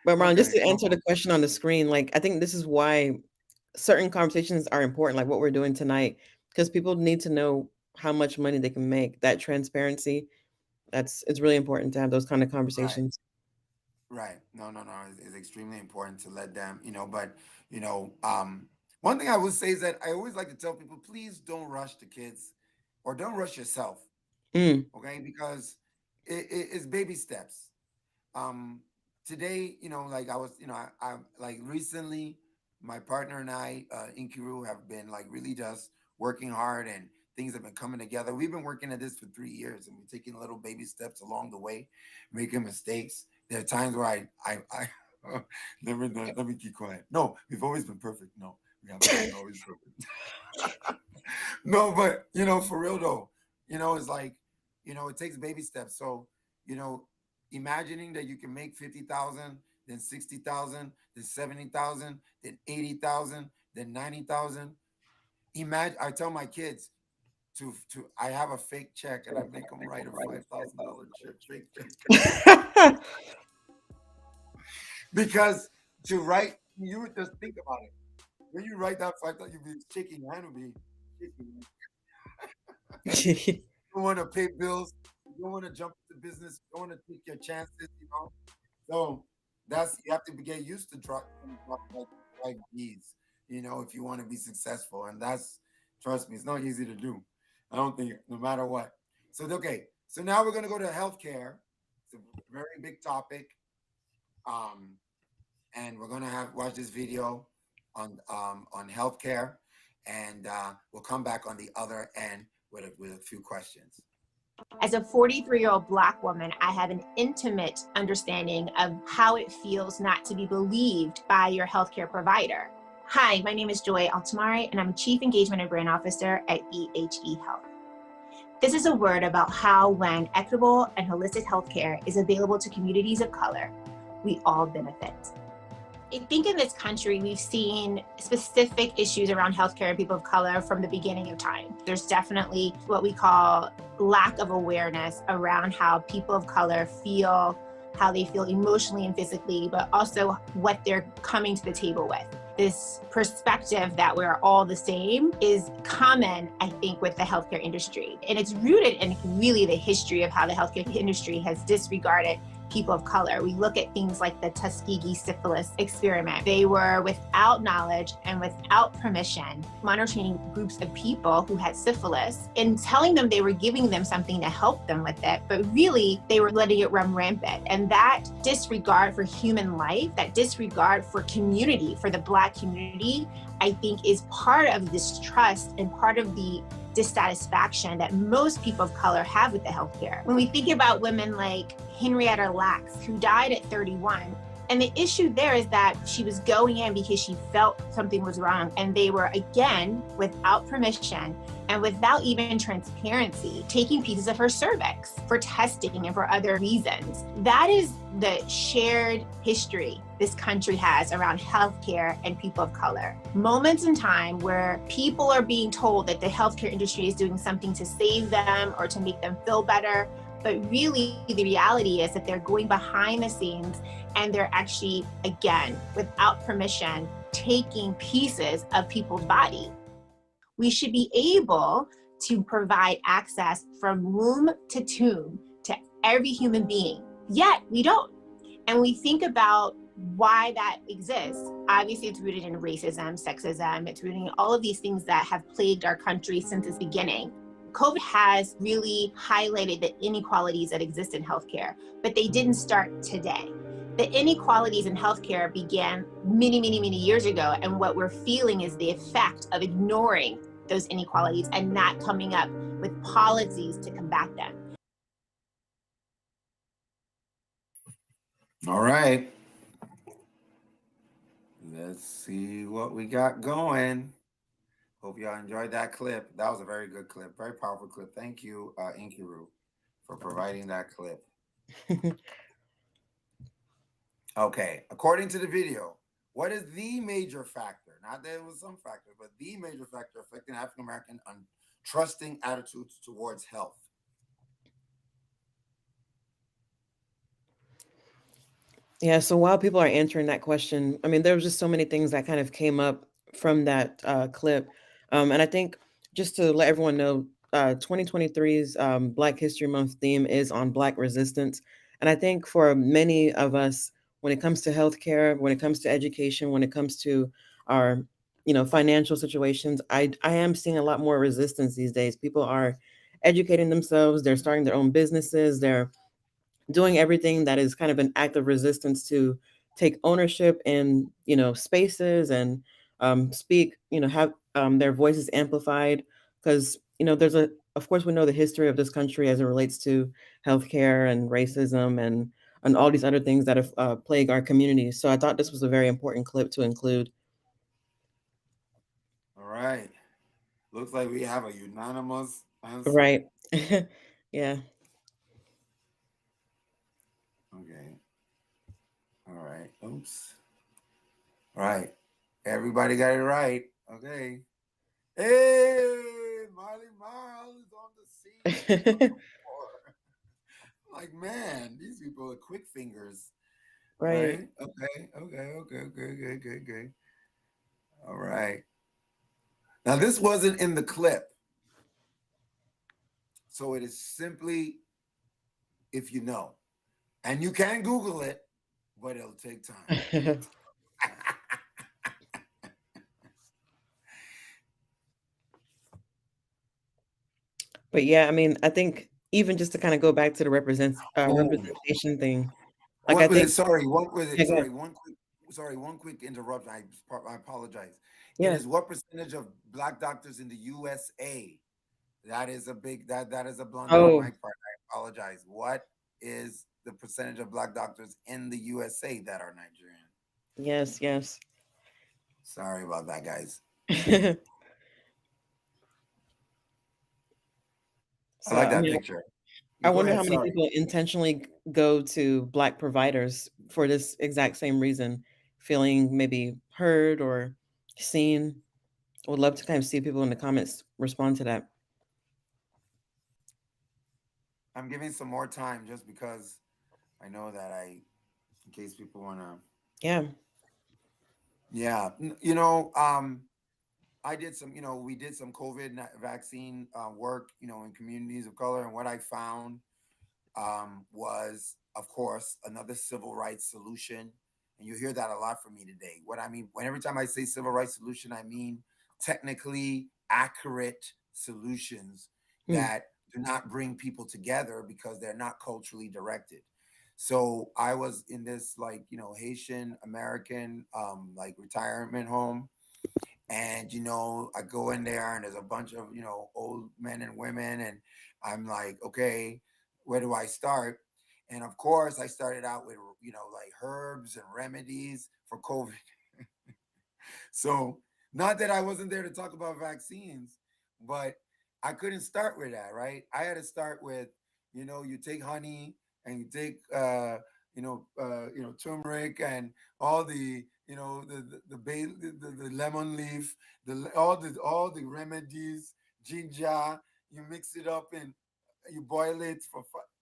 But Marlon, just Okay, to come answer the on. question on the screen, like I think this is why certain conversations are important, like what we're doing tonight, because people need to know how much money they can make. That transparency, it's really important to have those kind of Right. conversations. Right. No. It's extremely important to let them, but one thing I would say is that I always like to tell people, please don't rush the kids or don't rush yourself. Mm, Okay, because it's baby steps. Um, Today, like I was, I like recently, my partner and I, Inkiru, have been like really just working hard and things have been coming together. We've been working at this for 3 years, and we're taking little baby steps along the way, making mistakes. There are times where I let me keep quiet. No, we've always been perfect. No, we haven't been always perfect. No, but for real though, it's like, it takes baby steps. So, imagining that you can make 50,000, then 60,000, then 70,000, then 80,000, then 90,000. Imagine, I tell my kids I have a fake check and I make them write a $5,000 check, fake check. Because to write, you would just think about it. When you write that 5,000, you'd be shaking your hand, would be shaking. You don't want to pay bills. You don't want to jump into business. You don't want to take your chances. So you have to get used to drop like these, if you want to be successful. And trust me, it's not easy to do. I don't think, no matter what. So, okay. So now we're going to go to healthcare. It's a very big topic. And we're going to watch this video on healthcare. And we'll come back on the other end with a few questions. As a 43-year-old Black woman, I have an intimate understanding of how it feels not to be believed by your healthcare provider. Hi, my name is Joy Altamari, and I'm Chief Engagement and Brand Officer at EHE Health. This is a word about how when equitable and holistic healthcare is available to communities of color, we all benefit. I think in this country, we've seen specific issues around healthcare and people of color from the beginning of time. There's definitely what we call lack of awareness around how people of color feel, how they feel emotionally and physically, but also what they're coming to the table with. This perspective that we're all the same is common, I think, with the healthcare industry. And it's rooted in really the history of how the healthcare industry has disregarded people of color. We look at things like the Tuskegee syphilis experiment. They were without knowledge and without permission, monitoring groups of people who had syphilis and telling them they were giving them something to help them with it, but really they were letting it run rampant. And that disregard for human life, that disregard for community, for the Black community, I think is part of this trust and part of the dissatisfaction that most people of color have with the healthcare. When we think about women like Henrietta Lacks, who died at 31, and the issue there is that she was going in because she felt something was wrong, and they were, again, without permission and without even transparency, taking pieces of her cervix for testing and for other reasons. That is the shared history this country has around healthcare and people of color. Moments in time where people are being told that the healthcare industry is doing something to save them or to make them feel better, but really the reality is that they're going behind the scenes and they're actually, again, without permission, taking pieces of people's body. We should be able to provide access from womb to tomb to every human being, yet we don't. And we think about why that exists. Obviously, it's rooted in racism, sexism, it's rooted in all of these things that have plagued our country since its beginning. COVID has really highlighted the inequalities that exist in healthcare, but they didn't start today. The inequalities in healthcare began many, many, many years ago, and what we're feeling is the effect of ignoring those inequalities and not coming up with policies to combat them. All right. Let's see what we got going. Hope y'all enjoyed that clip. That was a very good clip, very powerful clip. Thank you, Inkiru, for providing that clip. Okay, according to the video, what is the major factor? Not that it was some factor, but the major factor affecting African American trusting attitudes towards health? Yeah, so while people are answering that question, I mean, there was just so many things that kind of came up from that clip. And I think just to let everyone know, 2023's Black History Month theme is on Black resistance. And I think for many of us, when it comes to healthcare, when it comes to education, when it comes to our, financial situations, I am seeing a lot more resistance these days. People are educating themselves. They're starting their own businesses. They're doing everything that is kind of an act of resistance to take ownership in, spaces and speak, have their voices amplified. Because, of course, we know the history of this country as it relates to healthcare and racism and all these other things that have plagued our communities. So I thought this was a very important clip to include. All right. Looks like we have a unanimous answer. Right. Yeah. Okay. All right. Oops. All right. Everybody got it right. Okay. Hey, Marley Marl is on the scene. Like, man, these people are quick fingers. Right. Okay. All right. Now, this wasn't in the clip. So it is simply if you know. And you can Google it, but it'll take time. But yeah, I mean, I think even just to kind of go back to the representation thing, like I What was think. it? Sorry, what was it? Yeah, go Sorry, ahead. one quick interruption. I apologize. It Yeah. is what percentage of Black doctors in the USA? That is a big that is a blunder on my Oh, part. I apologize. What is the percentage of Black doctors in the USA that are Nigerian? yes. Sorry about that, guys. I So like I that mean, picture. I Go wonder ahead. how many Sorry. people intentionally go to Black providers for this exact same reason, feeling maybe heard or seen. I would love to kind of see people in the comments respond to that. I'm giving some more time just because I know that in case people want to. Yeah. Yeah. I did some, we did some COVID vaccine work, in communities of color. And what I found was, of course, another civil rights solution. And you hear that a lot from me today. What I mean, every time I say civil rights solution, I mean technically accurate solutions that do not bring people together because they're not culturally directed. So I was in this Haitian American retirement home. And I go in there and there's a bunch of old men and women, and I'm like, okay, where do I start? And of course I started out with like herbs and remedies for COVID. So not that I wasn't there to talk about vaccines, but I couldn't start with that, right? I had to start with, you take honey and you take turmeric and all the the lemon leaf, all the remedies, ginger, you mix it up and you boil it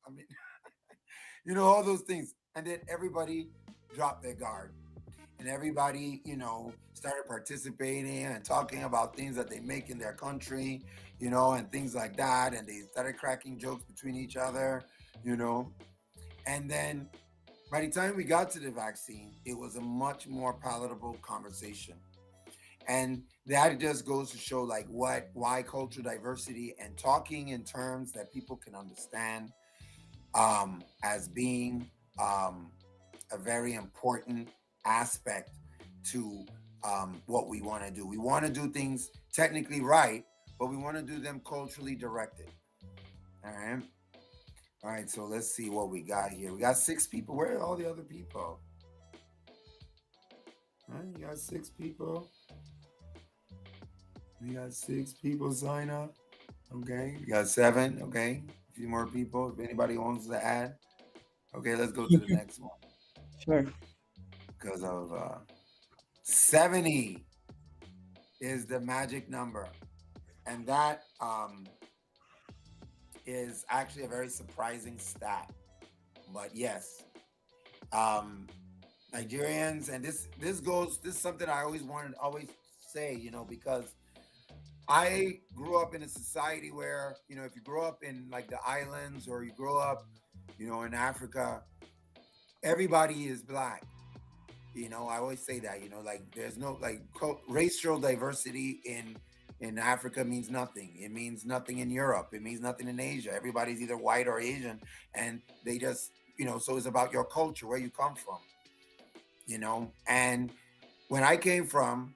I mean, all those things. And then everybody dropped their guard. And everybody, started participating and talking about things that they make in their country, and things like that. And they started cracking jokes between each other, And then by the time we got to the vaccine, it was a much more palatable conversation. And that just goes to show why cultural diversity and talking in terms that people can understand as being a very important aspect to what we want to do. We want to do things technically right, but we want to do them culturally directed. All right, so let's see what we got here. We got 6 people. Where are all the other people? All right, you got 6 people. We got 6 people sign up. Okay, we got 7. Okay, a few more people. If anybody wants to add. Okay, let's go to the next one. Sure. Because of 70 is the magic number. And that is actually a very surprising stat. But yes, Nigerians, and this is something I always say, because I grew up in a society where, if you grow up in like the islands or you grow up, in Africa, everybody is Black. I always say that, there's no racial diversity in Africa means nothing. It means nothing in Europe. It means nothing in Asia. Everybody's either white or Asian, and they just, so it's about your culture, where you come from, and when I came from,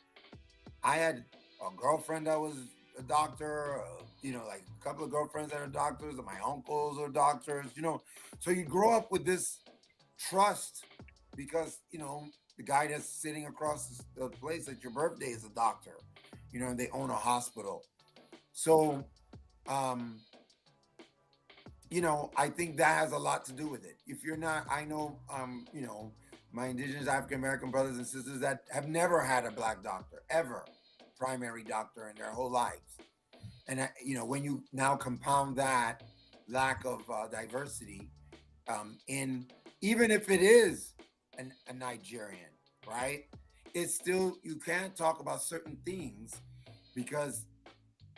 I had a girlfriend that was a doctor, like a couple of girlfriends that are doctors, and my uncles are doctors, So you grow up with this trust because, the guy that's sitting across the place at your birthday is a doctor, and they own a hospital. So, um, I think that has a lot to do with it. If you're not, I know, my indigenous African American brothers and sisters that have never had a black doctor, ever, primary doctor in their whole lives. And, when you now compound that lack of diversity in, even if it is a Nigerian, right? It's still, you can't talk about certain things because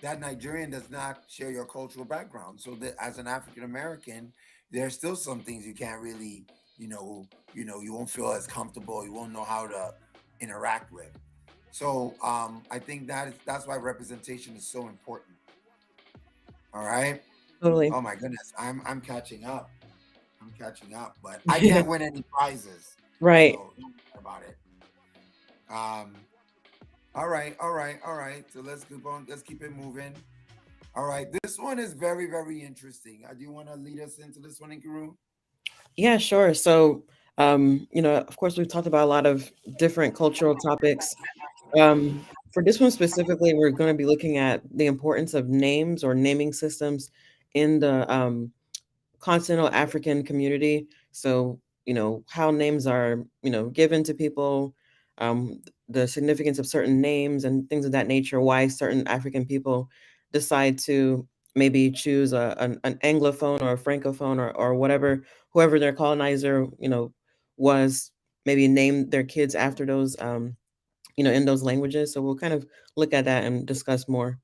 that Nigerian does not share your cultural background. So that as an African American, there's still some things you can't really, you won't feel as comfortable. You won't know how to interact with. So I think that's why representation is so important. All right. Totally. Oh my goodness, I'm catching up. I'm catching up, but I can't win any prizes. Right. So don't worry about it. Um, all right. So let's keep on. Let's keep it moving. All right, this one is very, very interesting. Do you want to lead us into this one, Nkiru? Yeah, sure. So, of course, we've talked about a lot of different cultural topics. For this one specifically, we're going to be looking at the importance of names or naming systems in the continental African community. So, how names are, given to people, the significance of certain names and things of that nature, why certain African people decide to maybe choose an Anglophone or a Francophone or whatever, whoever their colonizer, was, maybe named their kids after those, in those languages. So we'll kind of look at that and discuss more.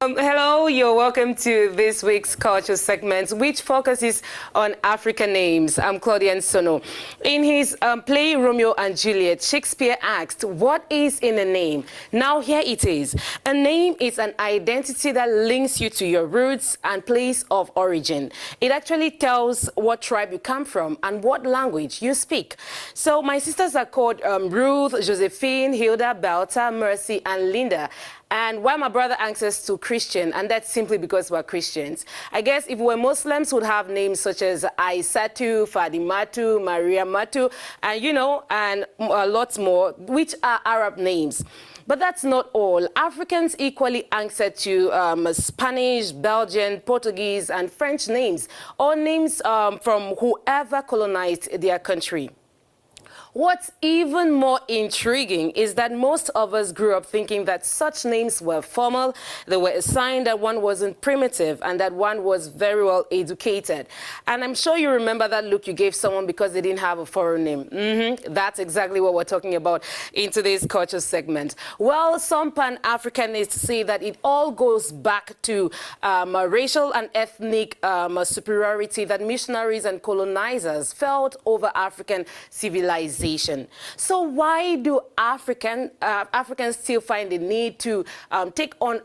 Hello, you're welcome to this week's culture segment, which focuses on African names. I'm Claudia Nsono. In his play Romeo and Juliet, Shakespeare asked, what is in a name? Now here it is. A name is an identity that links you to your roots and place of origin. It actually tells what tribe you come from and what language you speak. So my sisters are called Ruth, Josephine, Hilda, Belta, Mercy, and Linda. And while my brother answers to Christian, and that's simply because we're Christians. I guess if we're Muslims, would have names such as Aisatu, Fadimatu, Maria Matu, and lots more, which are Arab names. But that's not all. Africans equally answer to Spanish, Belgian, Portuguese, and French names, or names from whoever colonized their country. What's even more intriguing is that most of us grew up thinking that such names were formal, they were a sign that one wasn't primitive and that one was very well educated. And I'm sure you remember that look you gave someone because they didn't have a foreign name. That's exactly what we're talking about in today's culture segment. Well, some Pan-Africanists say that it all goes back to racial and ethnic superiority that missionaries and colonizers felt over African civilization. So why do Africans still find the need to take on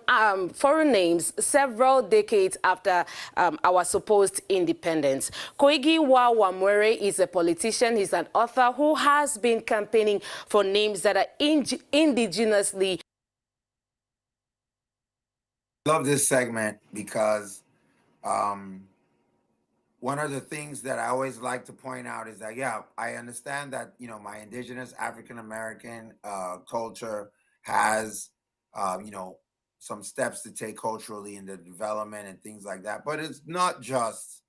foreign names several decades after our supposed independence? Koigi Wa Wamwere is a politician. He's an author who has been campaigning for names that are indigenously. I love this segment because one of the things that I always like to point out is that, yeah, I understand that, my indigenous African American culture has, some steps to take culturally in the development and things like that. But it's not just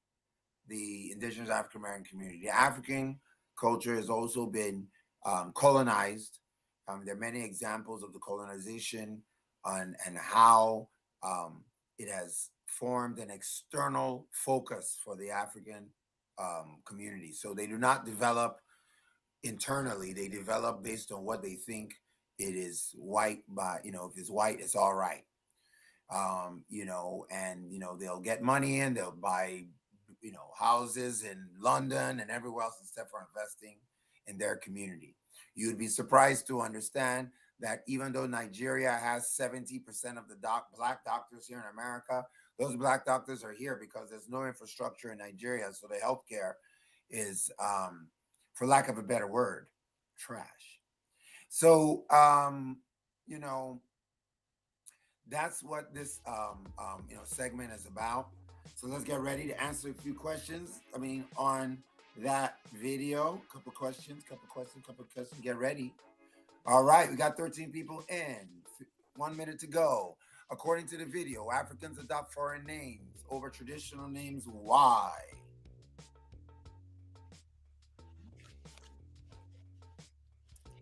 the indigenous African American community. The African culture has also been colonized. There are many examples of the colonization and how it has formed an external focus for the African community. So they do not develop internally. They develop based on what they think it is white by, if it's white, it's all right. They'll get money in, they'll buy, houses in London and everywhere else instead for investing in their community. You'd be surprised to understand that even though Nigeria has 70% of the black doctors here in America, those black doctors are here because there's no infrastructure in Nigeria. So the healthcare is, for lack of a better word, trash. So, you know, that's what this segment is about. So let's get ready to answer a few questions. I mean, on that video, couple questions. Get ready. All right, we got 13 people in. 1 minute to go. According to the video, Africans adopt foreign names over traditional names. Why?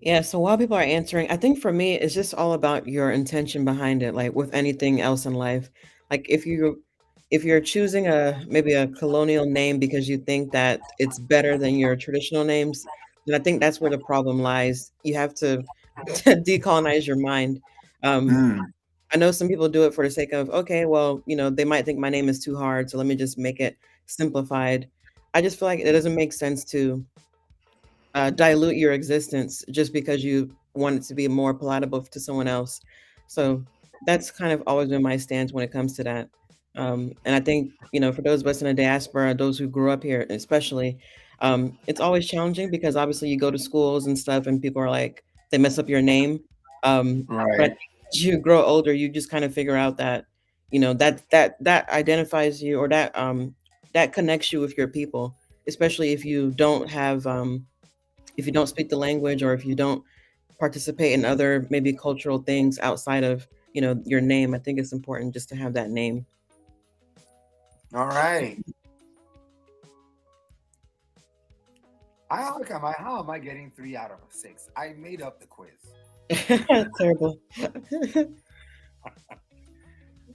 Yeah, so while people are answering, I think for me, it's just all about your intention behind it. Like with anything else in life, like if you're choosing maybe a colonial name because you think that it's better than your traditional names, then I think that's where the problem lies. You have to decolonize your mind. Um, Mm. I know some people do it for the sake of, okay, well, they might think my name is too hard, so let me just make it simplified. I just feel like it doesn't make sense to dilute your existence just because you want it to be more palatable to someone else. So that's kind of always been my stance when it comes to that. And I think, for those of us in the diaspora, those who grew up here, especially, it's always challenging because obviously you go to schools and stuff and people are like, they mess up your name. But Right. as you grow older, you just kind of figure out that, that identifies you, or that connects you with your people, especially if you don't have, if you don't speak the language, or if you don't participate in other maybe cultural things outside of your name. I think it's important just to have that name. All right. How am I getting 3 out of 6? I made up the quiz. Terrible.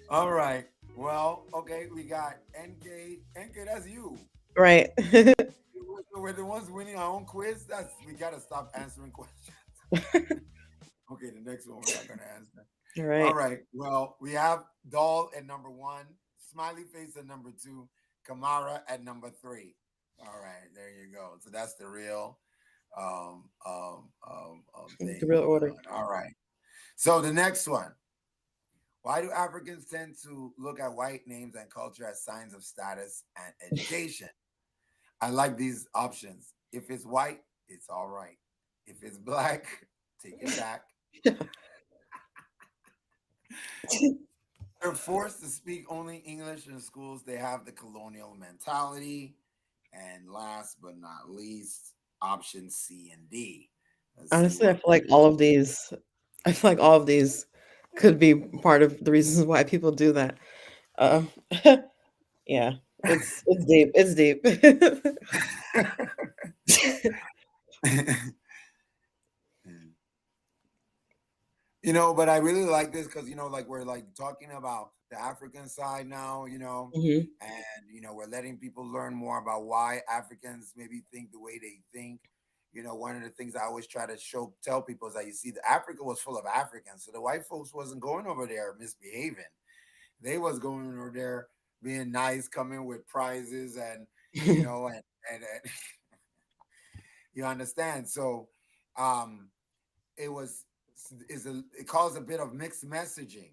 All right. Well, okay, we got NK. NK, that's you. Right. We're the ones winning our own quiz. We gotta stop answering questions. Okay, the next one we're not gonna answer. All right. All right. Well, we have Doll at number 1, Smiley Face at number 2, Kamara at number 3. All right, there you go. So that's the real thing. The real order. All right. So the next one. Why do Africans tend to look at white names and culture as signs of status and education? I like these options. If it's white, it's all right. If it's black, take it back. They're forced to speak only English in schools. They have the colonial mentality. And last but not least, option C and D. Honestly, I feel like all of these could be part of the reasons why people do that. Yeah, it's deep. It's deep. But I really like this because like we're like talking about the African side now, Mhm. and we're letting people learn more about why Africans maybe think the way they think. One of the things I always try to tell people is that Africa was full of Africans, so the white folks wasn't going over there misbehaving. They was going over there being nice, coming with prizes, and and you understand. So, it caused a bit of mixed messaging,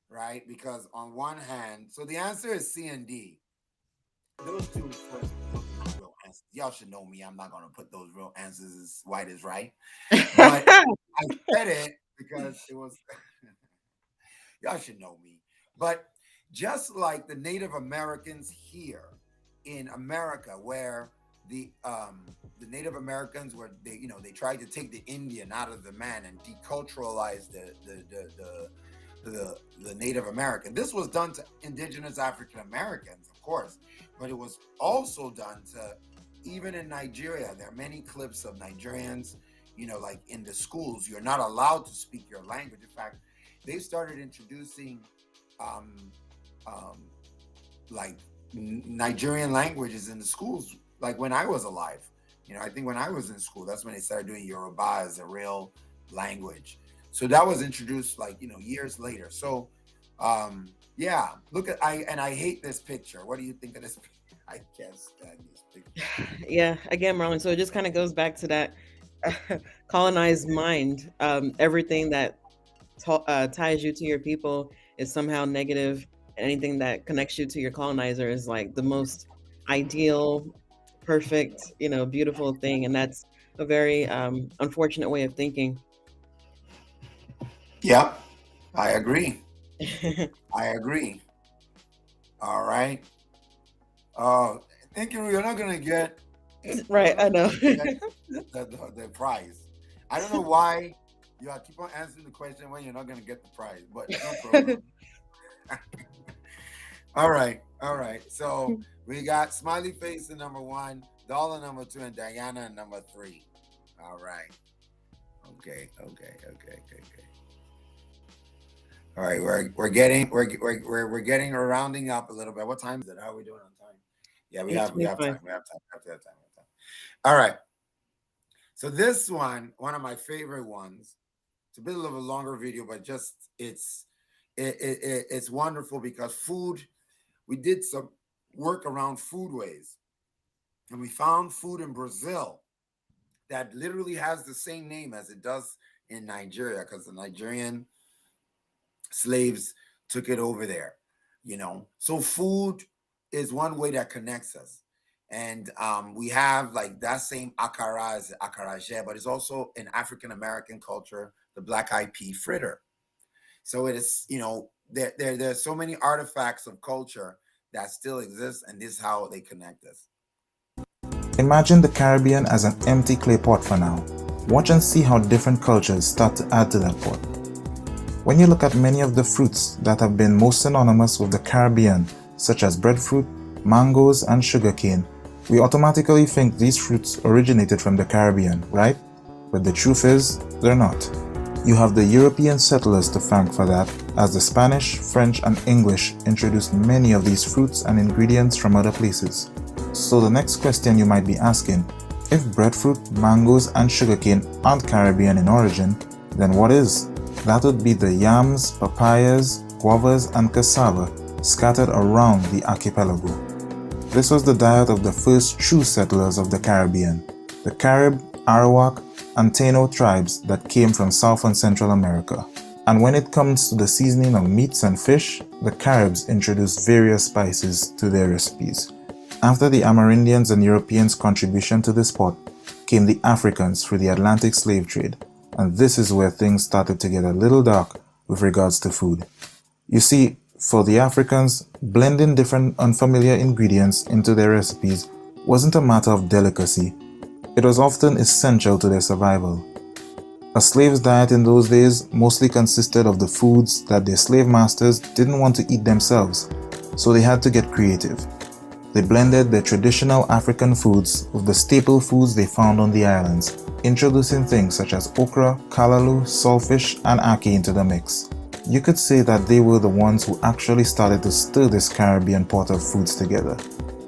right? Because on one hand, so the answer is C and D. Those two first real answers. Y'all should know me. I'm not gonna put those real answers as white as right. But I said it because it was y'all should know me. But just like the Native Americans here in America, where the Native Americans they tried to take the Indian out of the man and deculturalize the Native American. This was done to indigenous African Americans, of course, but it was also done to, even in Nigeria, there are many clips of Nigerians, like in the schools, you're not allowed to speak your language. In fact, they started introducing like Nigerian languages in the schools, like when I was alive. I think when I was in school, that's when they started doing Yoruba as a real language. So that was introduced years later. So yeah, I hate this picture. What do you think of this picture? I can't stand this picture. Yeah, again, Marlon. So it just kind of goes back to that colonized mind. Everything that ties you to your people is somehow negative. Anything that connects you to your colonizer is like the most ideal, perfect, beautiful thing. And that's a very unfortunate way of thinking. Yep, I agree. I agree. All right. Thank you. You're not gonna get. Right, I know. The prize. I don't know why you keep on answering the question when you're not gonna get the prize, but no problem. All right, all right. So we got Smiley Face at number 1, Dollar number 2, and Diana at number 3. All right. Okay. All right, we're rounding up a little bit. What time is it? How are we doing on time? Yeah, we have time. We have time. All right. So this one of my favorite ones. It's a bit of a longer video, but just it's wonderful because food. We did some work around foodways, and we found food in Brazil that literally has the same name as it does in Nigeria, because the Nigerian slaves took it over there, So food is one way that connects us. And we have like that same akara as akaraje, but it's also in African American culture, the black-eyed pea fritter. So it is, there's so many artifacts of culture that still exist, and this is how they connect us. Imagine the Caribbean as an empty clay pot for now. Watch and see how different cultures start to add to that pot. When you look at many of the fruits that have been most synonymous with the Caribbean, such as breadfruit, mangoes, and sugarcane, we automatically think these fruits originated from the Caribbean, right? But the truth is, they're not. You have the European settlers to thank for that, as the Spanish, French, and English introduced many of these fruits and ingredients from other places. So the next question you might be asking, if breadfruit, mangoes, and sugarcane aren't Caribbean in origin, then what is? That would be the yams, papayas, guavas, and cassava scattered around the archipelago. This was the diet of the first true settlers of the Caribbean, the Carib, Arawak, and Taino tribes that came from South and Central America. And when it comes to the seasoning of meats and fish, the Caribs introduced various spices to their recipes. After the Amerindians and Europeans' contribution to this pot, came the Africans through the Atlantic slave trade, and this is where things started to get a little dark with regards to food. You see, for the Africans, blending different unfamiliar ingredients into their recipes wasn't a matter of delicacy. It was often essential to their survival. A slave's diet in those days mostly consisted of the foods that their slave masters didn't want to eat themselves, so they had to get creative. They blended their traditional African foods with the staple foods they found on the islands, introducing things such as okra, callaloo, saltfish, and ackee into the mix. You could say that they were the ones who actually started to stir this Caribbean pot of foods together,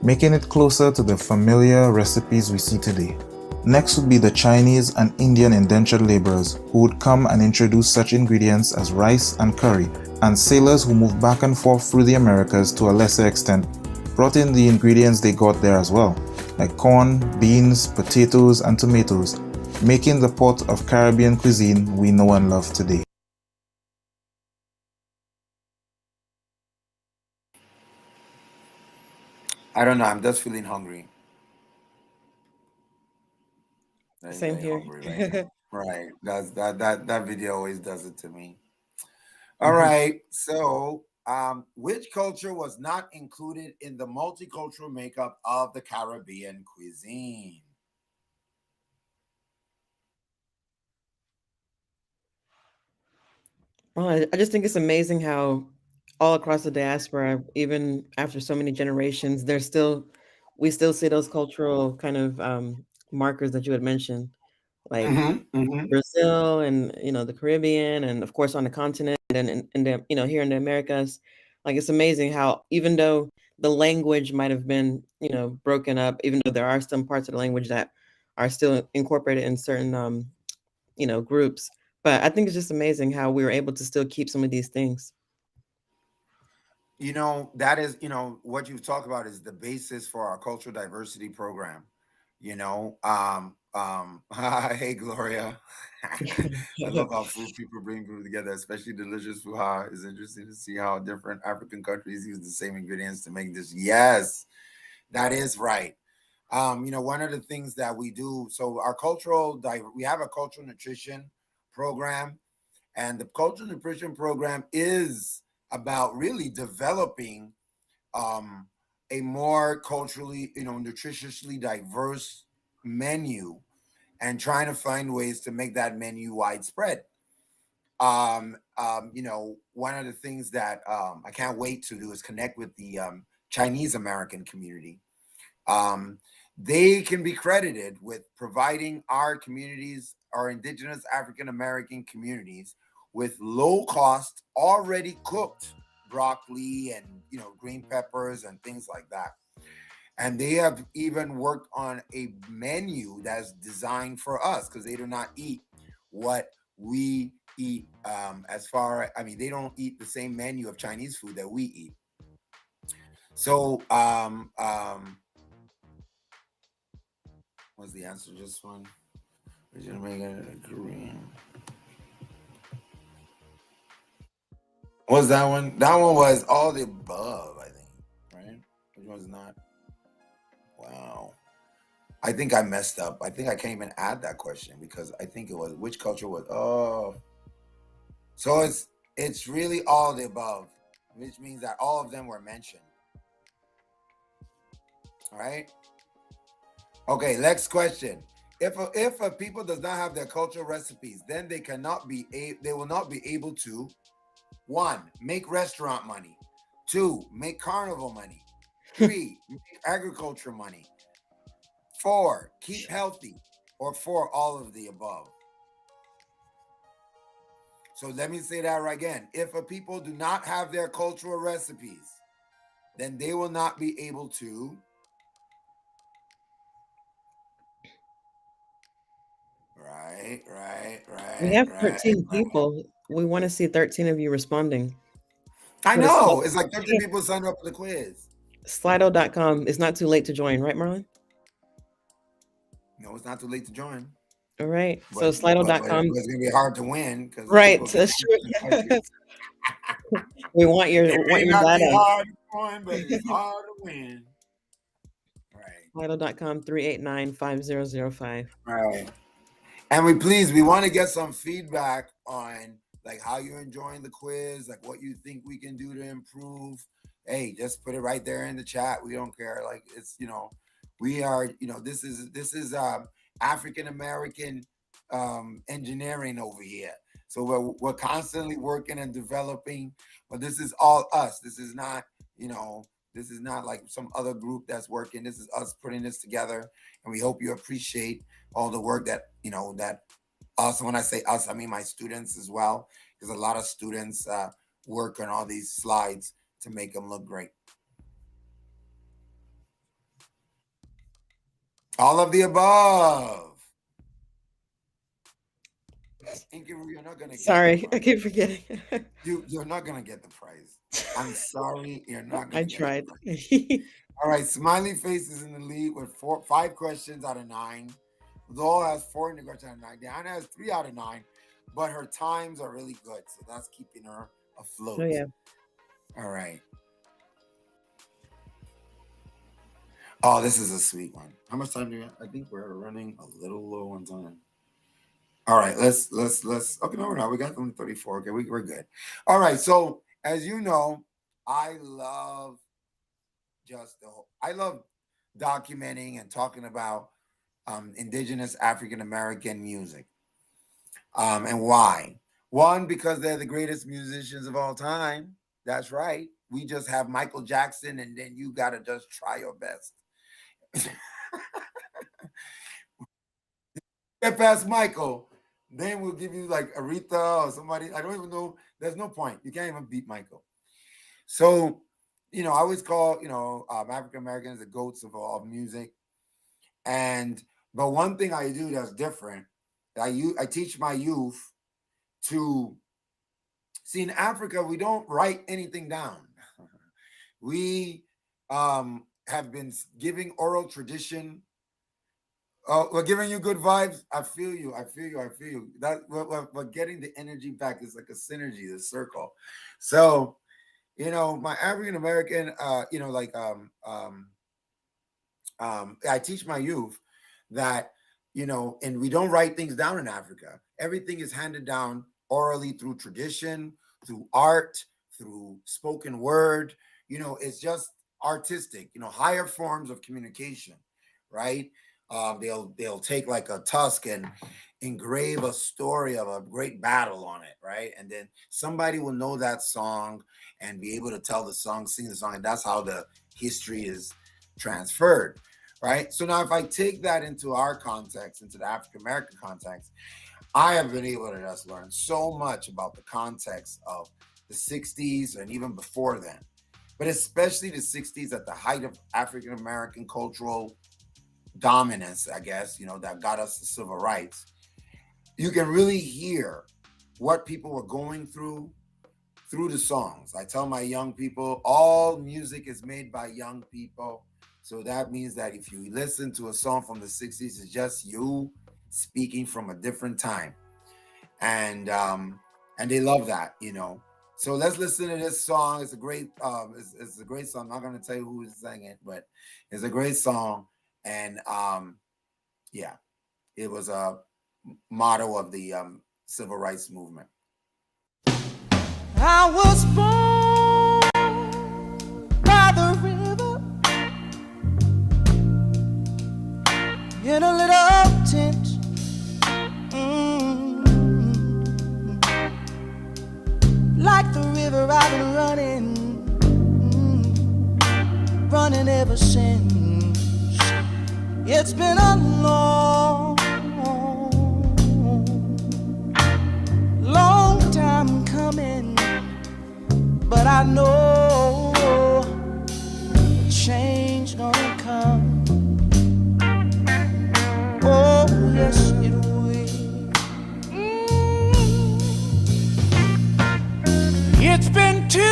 making it closer to the familiar recipes we see today. Next would be the Chinese and Indian indentured laborers who would come and introduce such ingredients as rice and curry, and sailors who moved back and forth through the Americas to a lesser extent brought in the ingredients they got there as well, like corn, beans, potatoes, and tomatoes, making the pot of Caribbean cuisine we know and love today. I don't know, I'm just feeling hungry. Same here. Hungry, right? That video always does it to me. All right, so which culture was not included in the multicultural makeup of the Caribbean cuisine? Well, I just think it's amazing how all across the diaspora, even after so many generations, we still see those cultural kind of markers that you had mentioned, like Brazil and the Caribbean, and of course on the continent, and in the here in the Americas. Like, it's amazing how, even though the language might have been broken up, even though there are some parts of the language that are still incorporated in certain groups, but I think it's just amazing how we were able to still keep some of these things. That is, what you talk about is the basis for our cultural diversity program. Hey, Gloria. I love how food people bring food together, especially delicious food. It's interesting to see how different African countries use the same ingredients to make this. Yes, that is right. One of the things that we do, so we have a cultural nutrition program, And the cultural nutrition program is about really developing a more culturally, nutritiously diverse menu and trying to find ways to make that menu widespread. One of the things that I can't wait to do is connect with the Chinese American community. They can be credited with providing our communities, our indigenous African American communities, with low cost, already cooked broccoli and green peppers and things like that. And they have even worked on a menu that's designed for us because they do not eat what we eat. They don't eat the same menu of Chinese food that we eat. So, what's the answer to this one? We're gonna make it Korean. What's that one? That one was all the above, I think, right? Which one's not? Wow. I think I messed up. I think I can't even add that question because I think it was which culture was. Oh, so it's really all the above, which means that all of them were mentioned. All right. Okay. Next question. If a people does not have their cultural recipes, then they will not be able to 1, make restaurant money. 2, make carnival money. 3, make agriculture money. 4, keep healthy. Or 4, all of the above. So let me say that right again. If a people do not have their cultural recipes, then they will not be able to Right. We have 13 people. We want to see 13 of you responding. I know. It's like 13 people signed up for the quiz. Slido.com. It's not too late to join, right, Marlon? No, it's not too late to join. All right. So Slido.com. It's going to be hard to win. Right. That's true. we want your data. Hard to join, but it's hard to win. Right. Slido.com 389-5005. Right. And we want to get some feedback on like how you're enjoying the quiz, like what you think we can do to improve. Hey, just put it right there in the chat. We don't care. Like it's, we are, this is African American engineering over here. So we're constantly working and developing, but this is all us. This is not, this is not like some other group that's working. This is us putting this together. And we hope you appreciate all the work that, that us, when I say us, I mean my students as well, because a lot of students work on all these slides to make them look great. All of the above. You're not gonna sorry, I keep forgetting. You're not gonna get the prize. I'm sorry, you're not gonna I tried. All right, Smiley Face is in the lead with 5 questions out of 9. Zoe has 4 questions out of 9. Diana has 3 out of 9, but her times are really good, so that's keeping her afloat. Oh yeah. All right. Oh, this is a sweet one. How much time do we have? I think we're running a little low on time. All right, let's. Okay, no, we're not. We got them 34. Okay, we're good. All right, so as you know, I love documenting and talking about indigenous African American music. And why? 1, because they're the greatest musicians of all time. That's right. We just have Michael Jackson, and then you gotta just try your best. Get past Michael. Then we'll give you like Aretha or somebody. I don't even know. There's no point. You can't even beat Michael. So, I always call, African Americans the goats of music. But one thing I do that's different, I teach my youth to see in Africa, we don't write anything down. We have been giving oral tradition. We're giving you good vibes. I feel you. That we're getting the energy back. It's like a synergy, the circle. So, my African American, I teach my youth that, and we don't write things down in Africa. Everything is handed down orally through tradition, through art, through spoken word. You know, it's just artistic, you know, higher forms of communication, right? They'll take like a tusk and engrave a story of a great battle on it, right? And then somebody will know that song and be able to tell the song, sing the song, and that's how the history is transferred, right? So now if I take that into our context, into the African American context, I have been able to just learn so much about the context of the 60s and even before then, but especially the 60s at the height of African American cultural dominance, I guess, you know, that got us the civil rights. You can really hear what people were going through the songs. I tell my young people, all music is made by young people. So that means that if you listen to a song from the 60s, it's just you speaking from a different time. And they love that, you know. So let's listen to this song. It's a great it's a great song. I'm not gonna tell you who is singing it, but it's a great song. And yeah, it was a motto of the civil rights movement. I was born by the river in a little tent. Like the river I've been running ever since. It's been a long time coming, but I know a change gonna come. Oh yes, it will. It's been too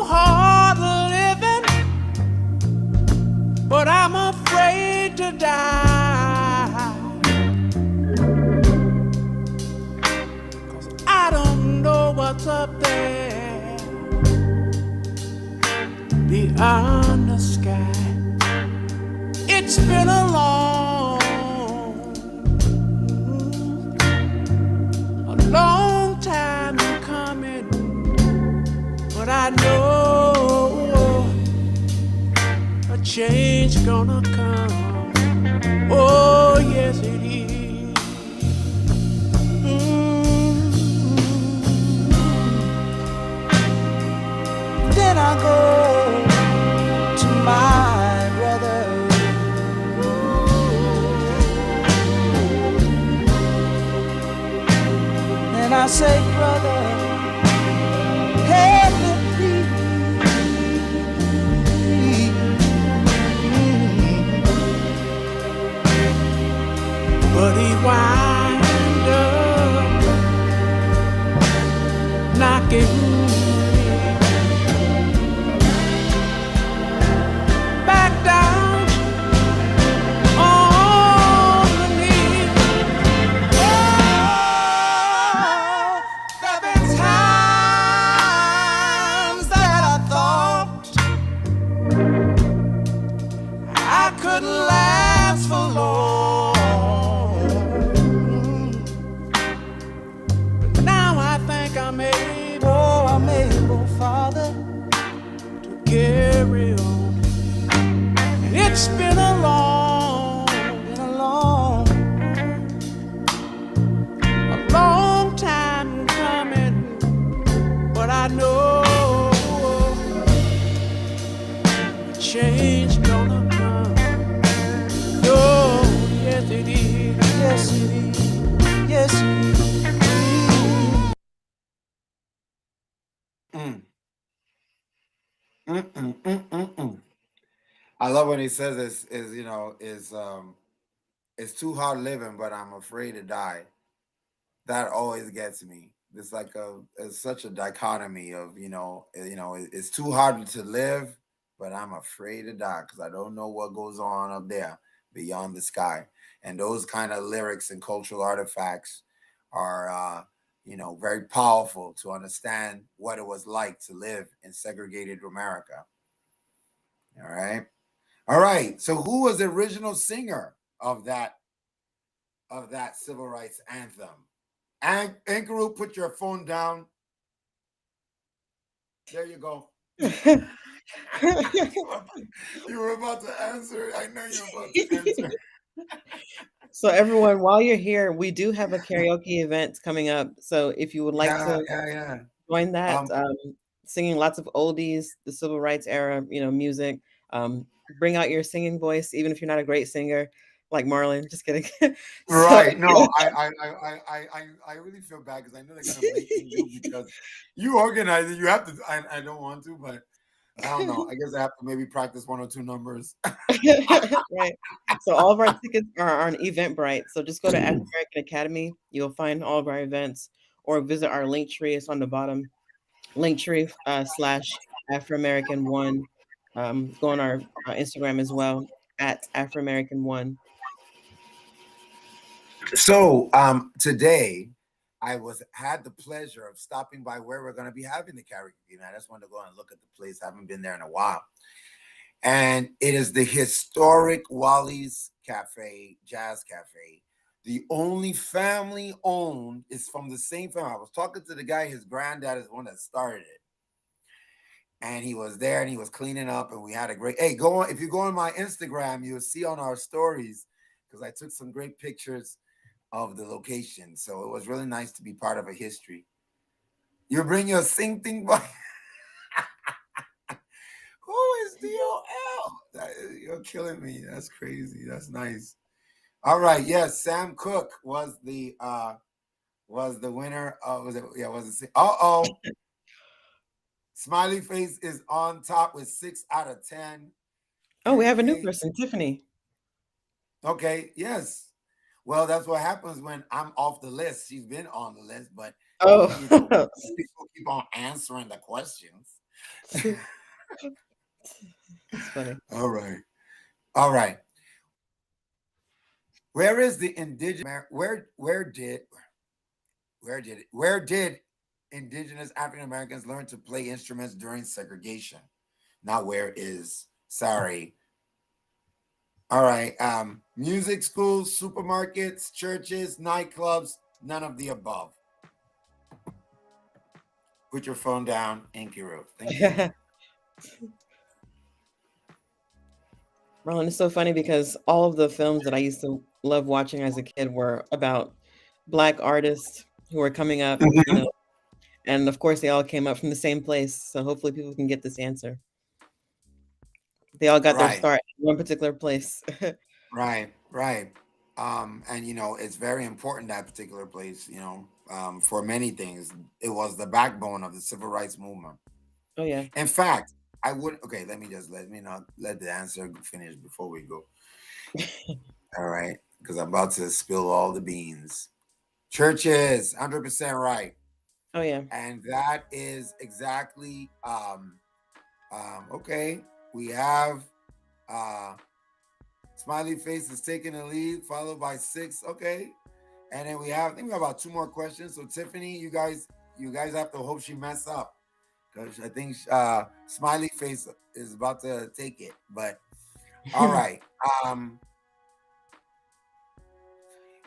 hard living, but I'm afraid to die. 'Cause I don't know what's up there beyond the sky. It's been a long time coming, but I know a change gonna come. Oh yes it is. Then I go to my brother. And I say, brother, help me please. But he wind up knocking back down on the knee. There've been times that I thought I couldn't last for long, but now I think I'm able, Father, to carry on. And it's been a long time coming, but I know a change gonna come. Oh, yes it is. Yes it is. Yes it is. I love when he says it's too hard living, but I'm afraid to die. That always gets me. It's like it's such a dichotomy of it's too hard to live, but I'm afraid to die because I don't know what goes on up there beyond the sky. And those kind of lyrics and cultural artifacts are very powerful to understand what it was like to live in segregated America. All right. So who was the original singer of that civil rights anthem? And Ankaru, put your phone down. There you go. You were about to answer. I know you were about to answer. So everyone, while you're here, we do have a karaoke event coming up. So if you would like to join that, singing lots of oldies, the civil rights era, music. Bring out your singing voice, even if you're not a great singer, like Marlon. Just kidding. Right? No, I really feel bad because I know they're gonna make you because you organize it. You have to. I don't want to, but I don't know. I guess I have to maybe practice 1 or 2 numbers. Right. So all of our tickets are on Eventbrite. So just go to African American Academy. You'll find all of our events, or visit our link tree. It's on the bottom. Linktree / Afro-American1. Go on our Instagram as well at Afro-American1. So today I had the pleasure of stopping by where we're going to be having the karaoke night. I just wanted to go and look at the place. I haven't been there in a while. And it is the historic Wally's Cafe, Jazz Cafe. The only family owned is from the same family. I was talking to the guy, his granddad is the one that started it. And he was there and he was cleaning up and we had a great, hey, go on. If you go on my Instagram, you'll see on our stories, because I took some great pictures of the location. So it was really nice to be part of a history. You bring your sing thing by. Who is DOL? You're killing me. That's crazy. That's nice. All right. Yes, Sam Cooke was the winner. Was it? Yeah, was it? Smiley Face is on top with 6 out of 10. Oh, we have a new person, Tiffany. Okay. Yes. Well, that's what happens when I'm off the list. She's been on the list, but people keep on answering the questions. That's funny. All right. All right. Where is the indigenous? Where did indigenous African Americans learn to play instruments during segregation? Not where is. Sorry. All right. Music schools, supermarkets, churches, nightclubs, none of the above. Put your phone down, Ankaru. Thank you. Marlon, it's so funny because all of the films that I used to love watching as a kid were about Black artists who were coming up, and of course they all came up from the same place. So hopefully people can get this answer. They all got their start in one particular place. Right. And it's very important, that particular place, for many things. It was the backbone of the civil rights movement. Oh yeah. In fact, let me not let the answer finish before we go. All right, because I'm about to spill all the beans. Churches, 100% right. Oh yeah. And that is exactly okay. We have Smiley Face is taking the lead, followed by 6. Okay. And then I think we have about 2 more questions. So Tiffany, you guys have to hope she mess up, because I think Smiley Face is about to take it. But all right.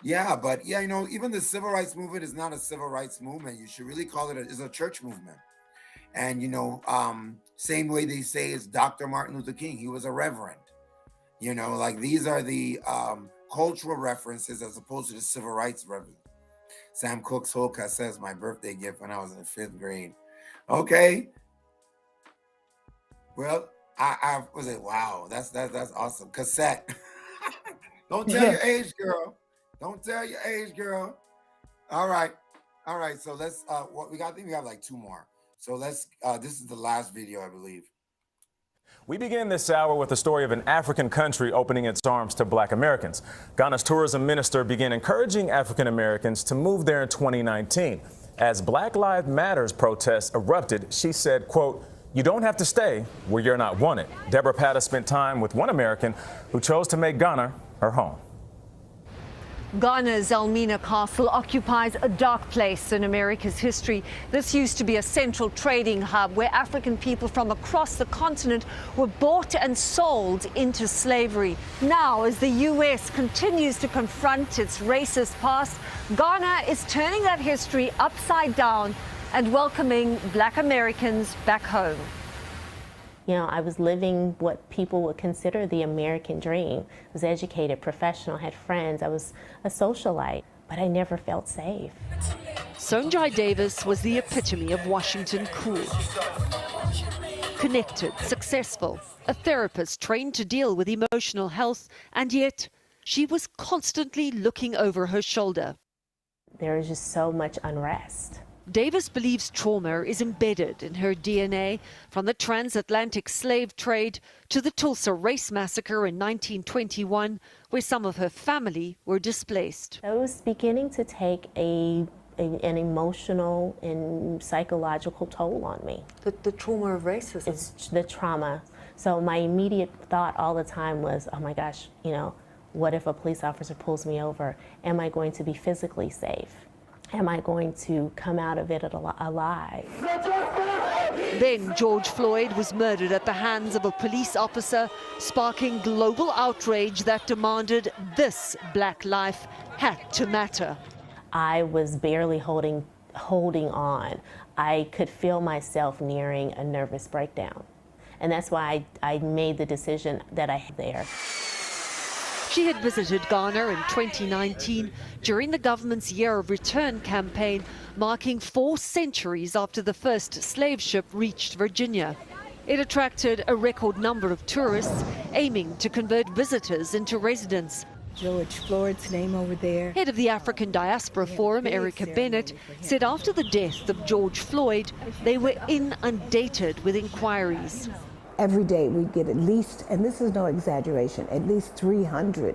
Even the civil rights movement is not a civil rights movement. You should really call it a church movement. And same way they say is Dr. Martin Luther King. He was a reverend. These are the cultural references as opposed to the civil rights reference. Sam Cooke's Holka says my birthday gift when I was in 5th grade. Okay. Well, I was it. Wow, that's awesome. Cassette. Don't tell your age, girl. Don't tell your age, girl. All right. So let's what we got. I think we have like 2 more. So let's this is the last video, I believe. We begin this hour with the story of an African country opening its arms to Black Americans. Ghana's tourism minister began encouraging African Americans to move there in 2019. As Black Lives Matter protests erupted, she said, quote, "You don't have to stay where you're not wanted." Deborah Patta spent time with one American who chose to make Ghana her home. Ghana's Elmina Castle occupies a dark place in America's history. This used to be a central trading hub where African people from across the continent were bought and sold into slavery. Now, as the U.S. continues to confront its racist past, Ghana is turning that history upside down and welcoming Black Americans back home. You know, I was living what people would consider the American dream. I was educated, professional, had friends. I was a socialite, but I never felt safe. Sonjai Davis was the epitome of Washington cool. Connected, successful, a therapist trained to deal with emotional health, and yet she was constantly looking over her shoulder. There is just so much unrest. Davis believes trauma is embedded in her DNA, from the transatlantic slave trade to the Tulsa race massacre in 1921, where some of her family were displaced. It was beginning to take an emotional and psychological toll on me. The trauma of racism? It's the trauma. So my immediate thought all the time was, oh my gosh, you know, what if a police officer pulls me over? Am I going to be physically safe? Am I going to come out of it alive? Then George Floyd was murdered at the hands of a police officer, sparking global outrage that demanded this Black life had to matter. I was barely holding on. I could feel myself nearing a nervous breakdown. And that's why I made the decision that I had there. She had visited Ghana in 2019 during the government's Year of Return campaign, marking 4 centuries after the first slave ship reached Virginia. It attracted a record number of tourists, aiming to convert visitors into residents. George Floyd's name over there. Head of the African Diaspora Forum, Erica Bennett, said after the death of George Floyd, they were inundated with inquiries. Every day we get at least, and this is no exaggeration, at least 300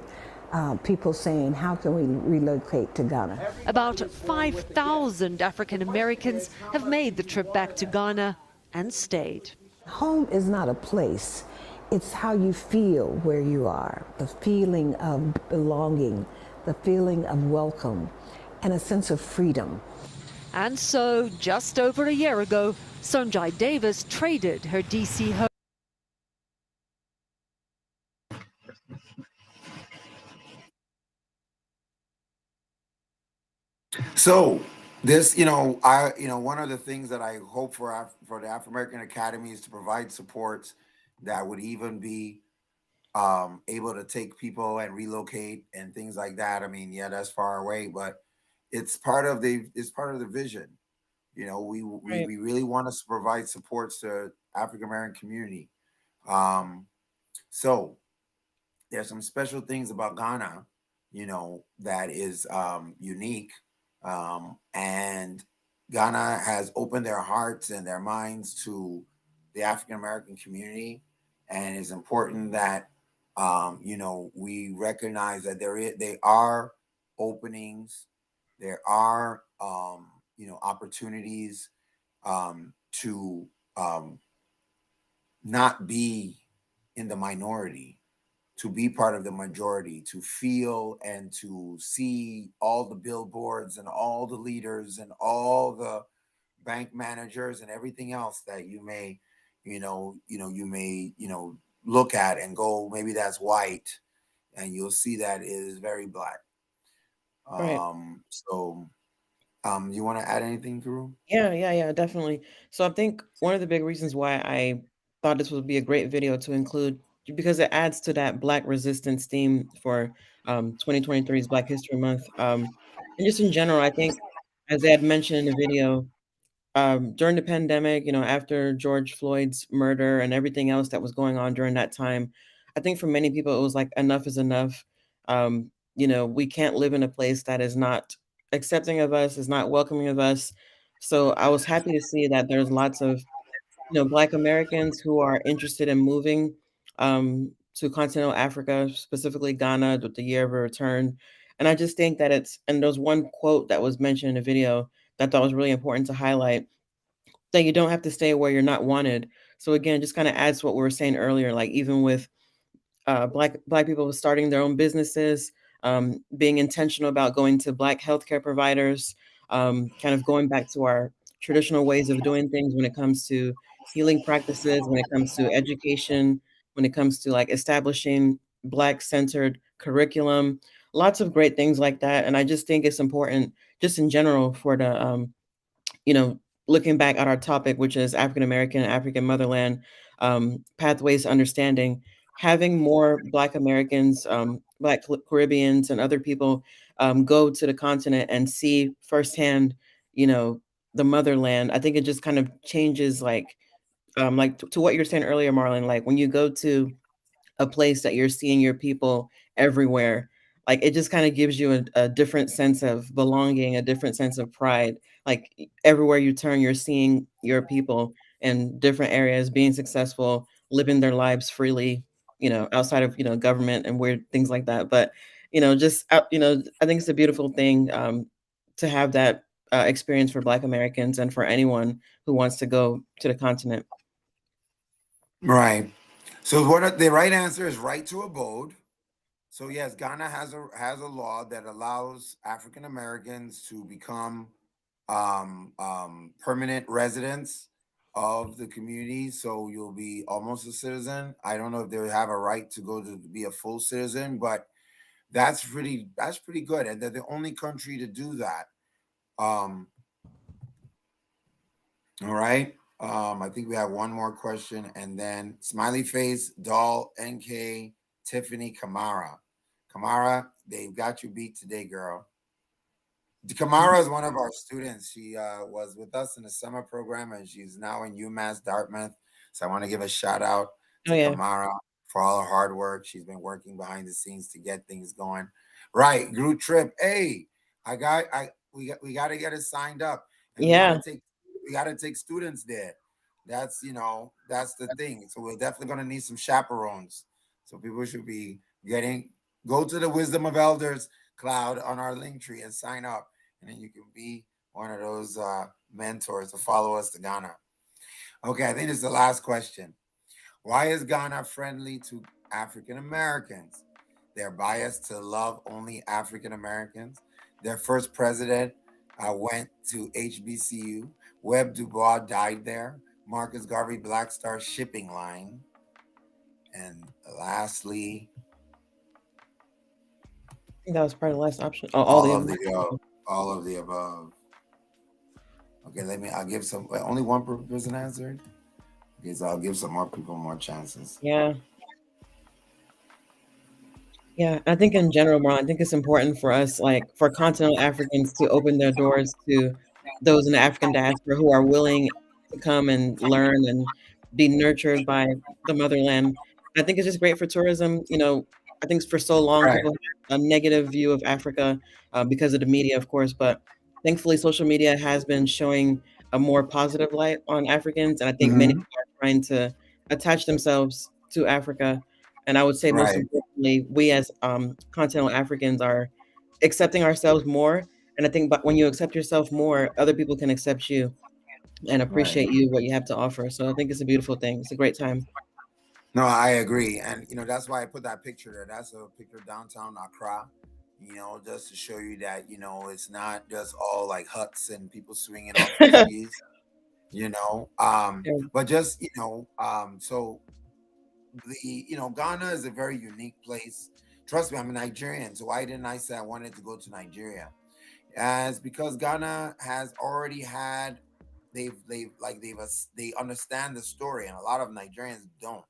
people saying, how can we relocate to Ghana? About 5,000 African Americans have made the trip back to Ghana and stayed. Home is not a place. It's how you feel where you are, the feeling of belonging, the feeling of welcome, and a sense of freedom. And so, just over a year ago, Sonjai Davis traded her DC home. So this, one of the things that I hope for the African American Academy is to provide supports that would even be able to take people and relocate and things like that. I mean, yeah, that's far away, but it's part of the vision. You know, we really want to provide supports to African American community. So there's some special things about Ghana, that is unique. And Ghana has opened their hearts and their minds to the African American community, and it's important that we recognize that there are openings, there are opportunities to not be in the minority, to be part of the majority, to feel and to see all the billboards and all the leaders and all the bank managers and everything else that you may look at and go, maybe that's white, and you'll see that it is very Black. Right. You want to add anything, Drew? Yeah, definitely. So I think one of the big reasons why I thought this would be a great video to include, because it adds to that Black resistance theme for 2023's Black History Month. And just in general, I think, as they had mentioned in the video, during the pandemic, after George Floyd's murder and everything else that was going on during that time, I think for many people, it was like, enough is enough. We can't live in a place that is not accepting of us, is not welcoming of us. So I was happy to see that there's lots of, Black Americans who are interested in moving to continental Africa, specifically Ghana, with the Year of Return. And I just think that and there's one quote that was mentioned in the video that I thought was really important to highlight, that you don't have to stay where you're not wanted. So again, just kind of adds to what we were saying earlier, like even with Black people starting their own businesses, being intentional about going to Black healthcare providers, kind of going back to our traditional ways of doing things when it comes to healing practices, when it comes to education, when it comes to like establishing Black-centered curriculum, lots of great things like that. And I just think it's important, just in general, for the you know, looking back at our topic, which is African American, African Motherland, pathways to understanding, having more Black Americans, Black Caribbeans, and other people go to the continent and see firsthand, you know, the motherland. I think it just kind of changes, like to what you were saying earlier, Marlon. Like when you go to a place that you're seeing your people everywhere, like it just kind of gives you a different sense of belonging, a different sense of pride. Like everywhere you turn, you're seeing your people in different areas being successful, living their lives freely, outside of, government and weird things like that. But, just, I think it's a beautiful thing to have that experience for Black Americans and for anyone who wants to go to the continent. Right. So the right answer is right to abode. So yes, Ghana has a law that allows African Americans to become permanent residents of the community. So you'll be almost a citizen. I don't know if they have a right to go to be a full citizen, but that's pretty good. And they're the only country to do that. All right. I think we have one more question, and then Smiley Face, Doll, NK, Tiffany, Kamara. Kamara, they've got you beat today, girl. Kamara is one of our students. She was with us in the summer program, and she's now in UMass Dartmouth. So I want to give a shout out to Kamara for all her hard work. She's been working behind the scenes to get things going. Right, group trip. Hey, we got to get it signed up. And we got to take students there. That's that's the thing. So we're definitely going to need some chaperones. So people should be go to the Wisdom of Elders cloud on our link tree and sign up, and then you can be one of those mentors to follow us to Ghana. Okay, I think this is the last question. Why is Ghana friendly to African Americans? They're biased to love only African Americans. Their first president went to HBCU. Webb Du Bois died there. Marcus Garvey Black Star Shipping Line. And lastly, I think that was part of the last option. All of the above. Okay, I'll give some. Only one person answered. Okay, so I'll give some more people more chances. Yeah. Yeah, I think in general, Marlon, I think it's important for us, like for continental Africans, to open their doors to those in the African diaspora who are willing to come and learn and be nurtured by the motherland. I think it's just great for tourism. I think for so long people have a negative view of Africa because of the media, of course, but thankfully social media has been showing a more positive light on Africans, and I think many people are trying to attach themselves to Africa. And I would say most importantly, we as continental Africans are accepting ourselves more. And I think but when you accept yourself more, other people can accept you and appreciate you, what you have to offer. So I think it's a beautiful thing. It's a great time. No, I agree. And, that's why I put that picture there. That's a picture of downtown Accra, just to show you that, it's not just all like huts and people swinging off the trees, but just, so Ghana is a very unique place. Trust me, I'm a Nigerian. So why didn't I say I wanted to go to Nigeria? As because Ghana has already had, they understand the story, and a lot of Nigerians don't.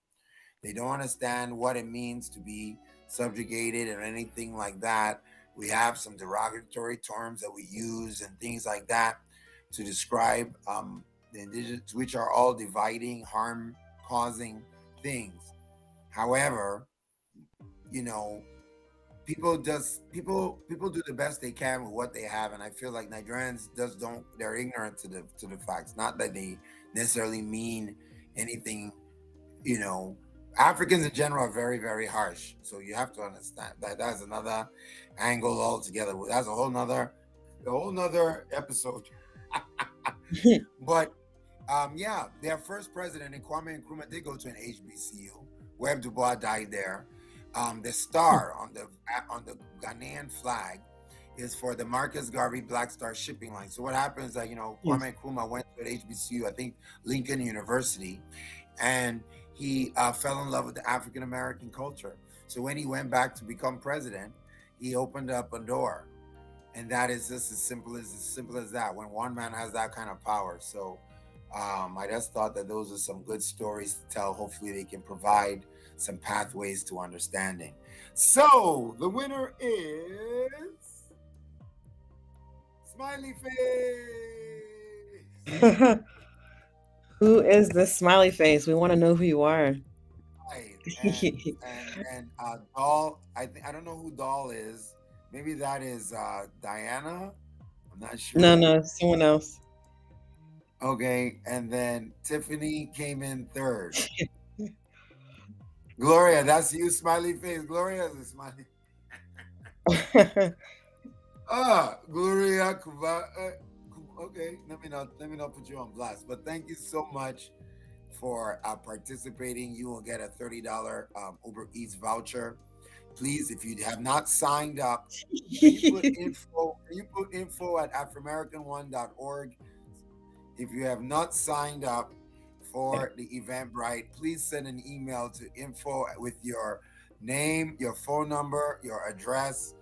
They don't understand what it means to be subjugated or anything like that. We have some derogatory terms that we use and things like that to describe the indigenous, which are all dividing, harm-causing things. However, people do the best they can with what they have, and I feel like Nigerians they're ignorant to the facts. Not that they necessarily mean anything. Africans in general are very, very harsh, so you have to understand that. That's another angle altogether. That's a whole nother episode. But their first president, Kwame Nkrumah, did go to an HBCU. Webb Du Bois died there. The star on the Ghanaian flag is for the Marcus Garvey Black Star Shipping Line. So what happens is that, Yes. Kwame Nkrumah went to HBCU, I think Lincoln University, and he fell in love with the African American culture. So when he went back to become president, he opened up a door, and that is just as simple as that. When one man has that kind of power, so I just thought that those are some good stories to tell. Hopefully, they can provide some pathways to understanding. So the winner is Smiley Face. Who is this smiley face? We want to know who you are. Right. And Doll, I don't know who Doll is. Maybe that is Diana. I'm not sure. No, someone else. Okay, and then Tiffany came in third. Gloria, that's you, smiley face. Gloria is a smiley. Gloria. Okay, let me not put you on blast. But thank you so much for participating. You will get a $30 Uber Eats voucher. Please, if you have not signed up, can you put info at afroamerican1.org. If you have not signed up for the Eventbrite, please send an email to info with your name, your phone number, your address,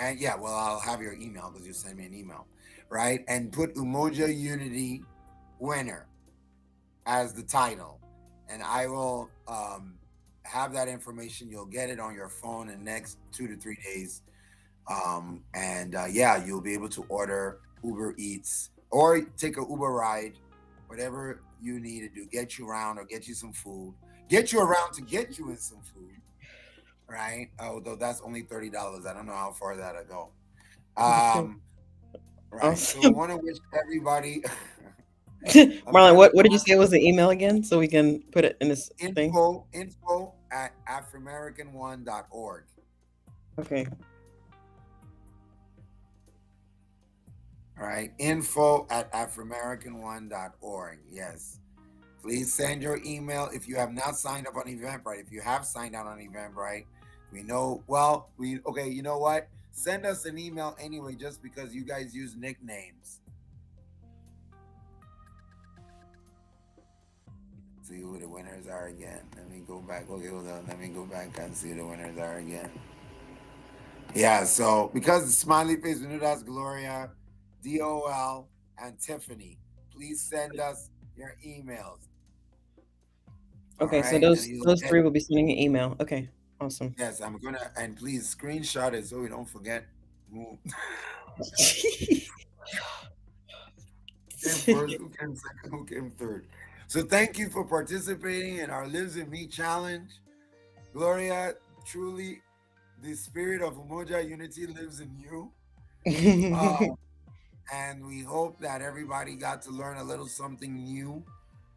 and yeah, well, I'll have your email because you send me an email, right? And put UMOJA Unity winner as the title, and I will have that information. You'll get it on your phone in the next 2 to 3 days, yeah, you'll be able to order Uber Eats or take a Uber ride, whatever you need to do, get you around or get you some food, get you around to get you in some food, right? Although that's only $30. I don't know how far that'll go. Right. Awesome. So we want to wish everybody Marlon, what did you say was the email again, so we can put it in this thing? Info at afroamerican1.org. Okay. All right, info at afroamerican1.org. Yes, please send your email if you have not signed up on Eventbrite. If you have signed out on Eventbrite, we know. Well, okay. You know what? Send us an email anyway, just because you guys use nicknames. See who the winners are again. Let me go back. Okay, hold on. Let me go back and see who the winners are again. Yeah. So because the smiley face, we knew that's Gloria, DOL, and Tiffany. Please send us your emails. Okay, right? so those three will be sending an email. Okay, awesome. Yes, I'm gonna, and please screenshot it so we don't forget who came first, who came second, who came third. So thank you for participating in our Lives in Me challenge. Gloria, truly, the spirit of UMOJA unity lives in you. And we hope that everybody got to learn a little something new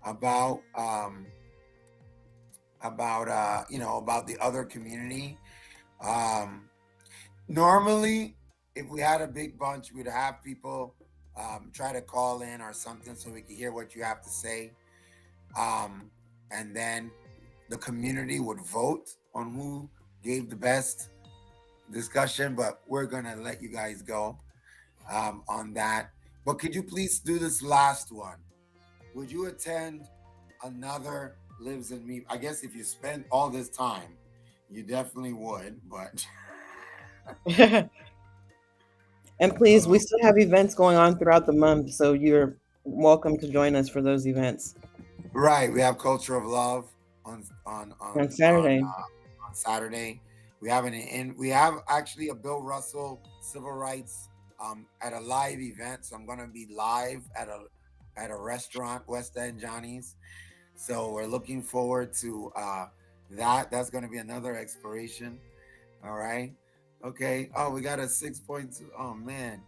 about about the other community. Normally, if we had a big bunch, we'd have people try to call in or something so we could hear what you have to say. And then the community would vote on who gave the best discussion, but we're gonna let you guys go on that. But could you please do this last one? Would you attend another Lives in Me? I guess if you spend all this time, you definitely would, but And please, we still have events going on throughout the month, so you're welcome to join us for those events. Right, we have Culture of Love on Saturday. On Saturday, we have actually a Bill Russell Civil Rights at a live event. So I'm going to be live at a restaurant, West End Johnny's. So we're looking forward to that. That's going to be another exploration. All right. Okay. Oh, we got a 6.2. Oh man.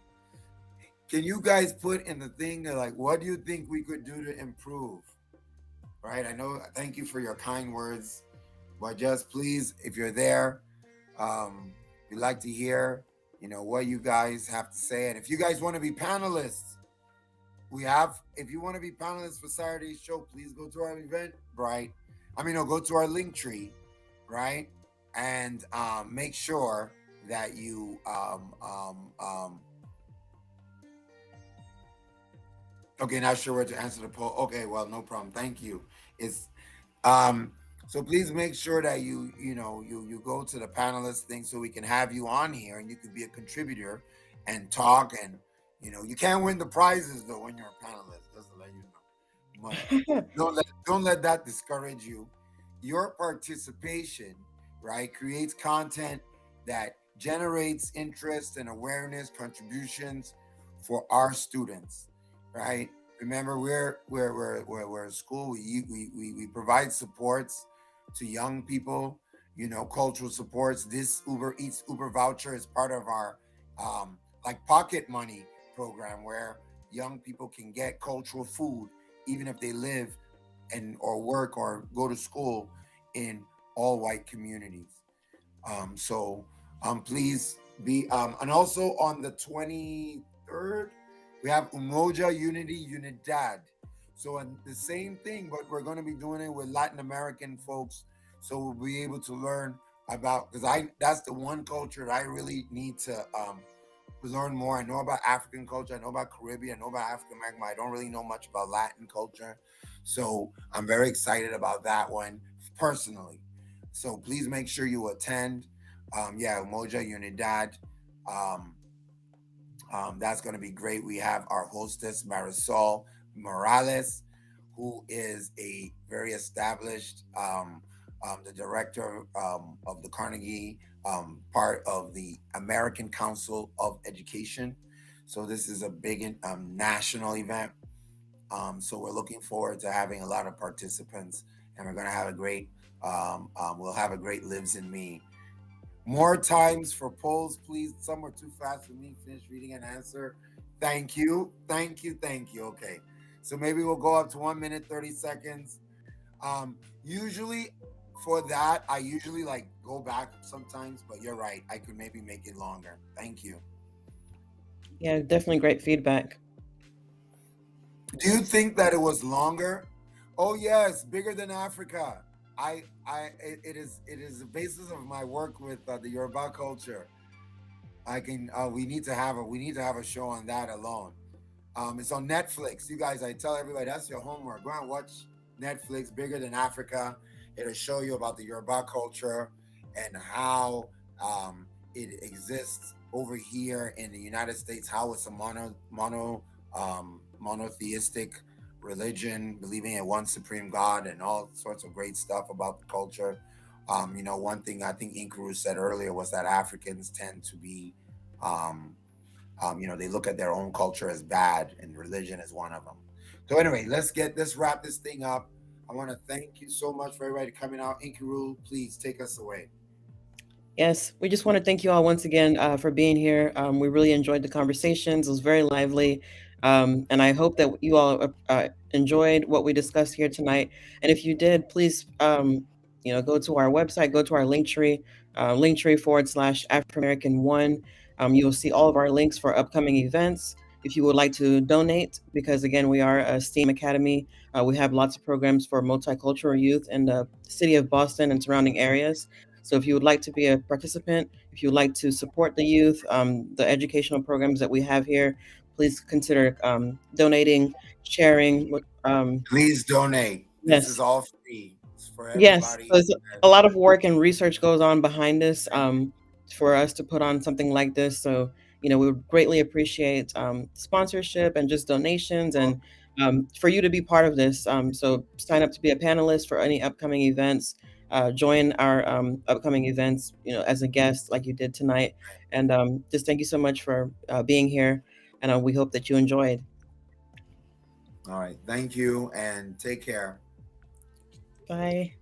Can you guys put in the thing like, what do you think we could do to improve? Right. I know. Thank you for your kind words, but just please, if you're there, we'd like to hear, what you guys have to say. And if you guys want to be panelists, if you want to be panelists for Saturday's show, please go to our Eventbrite. go to our link tree, right? And make sure that you okay, not sure where to answer the poll. Okay, well, no problem. Thank you. It's so please make sure that you go to the panelist thing so we can have you on here and you can be a contributor and talk, and you can't win the prizes though when you're a panelist, just to let you know. But don't let that discourage you. Your participation, right, creates content that generates interest and awareness, contributions for our students, right? Remember, we're a school. We provide supports to young people, cultural supports. This Uber Eats Uber voucher is part of our like pocket money program, where young people can get cultural food even if they live or work or go to school in all white communities. So please be and also on the 23rd we have UMOJA Unity Unidad. So the same thing, but we're going to be doing it with Latin American folks, so we'll be able to learn about, because that's the one culture that I really need to learn more. I know about African culture, I know about Caribbean, I know about African American, but I don't really know much about Latin culture. So I'm very excited about that one personally. So please make sure you attend. UMOJA Unidad. That's going to be great. We have our hostess, Marisol Morales, who is a very established, the director of the Carnegie, part of the American Council of Education. So this is a big national event. So we're looking forward to having a lot of participants, and we're going to have a great, we'll have a great Lives in Me. More times for polls, please. Some were too fast for me. Finish reading and answer. Thank you. Thank you. Thank you. Okay. So maybe we'll go up to 1 minute, 30 seconds. Usually for that, I usually like go back sometimes, but you're right. I could maybe make it longer. Thank you. Yeah, definitely great feedback. Do you think that it was longer? Oh yes, bigger than Africa. It is the basis of my work with the Yoruba culture. We need to have a show on that alone. It's on Netflix. You guys, I tell everybody, that's your homework. Go and watch Netflix, Bigger Than Africa. It'll show you about the Yoruba culture and how it exists over here in the United States, how it's a monotheistic religion, believing in one supreme God, and all sorts of great stuff about the culture. One thing I think Inkaru said earlier was that Africans tend to be, they look at their own culture as bad, and religion is one of them. So anyway, let's wrap this thing up. I want to thank you so much for everybody coming out. Inkaru, please take us away. Yes, we just want to thank you all once again for being here. We really enjoyed the conversations. It was very lively. And I hope that you all enjoyed what we discussed here tonight. And if you did, please, go to our website, go to our Linktree, Linktree/African American 1. You'll see all of our links for upcoming events. If you would like to donate, because again, we are a STEAM Academy. We have lots of programs for multicultural youth in the city of Boston and surrounding areas. So if you would like to be a participant, if you would like to support the youth, the educational programs that we have here, please consider donating, sharing. Please donate. Yes. This is all free. It's for everybody. Yes, there's a lot of work and research goes on behind this for us to put on something like this. So, we would greatly appreciate sponsorship and just donations, and for you to be part of this. So sign up to be a panelist for any upcoming events. Join our upcoming events, as a guest like you did tonight. And just thank you so much for being here. And we hope that you enjoyed. All right. Thank you and take care. Bye.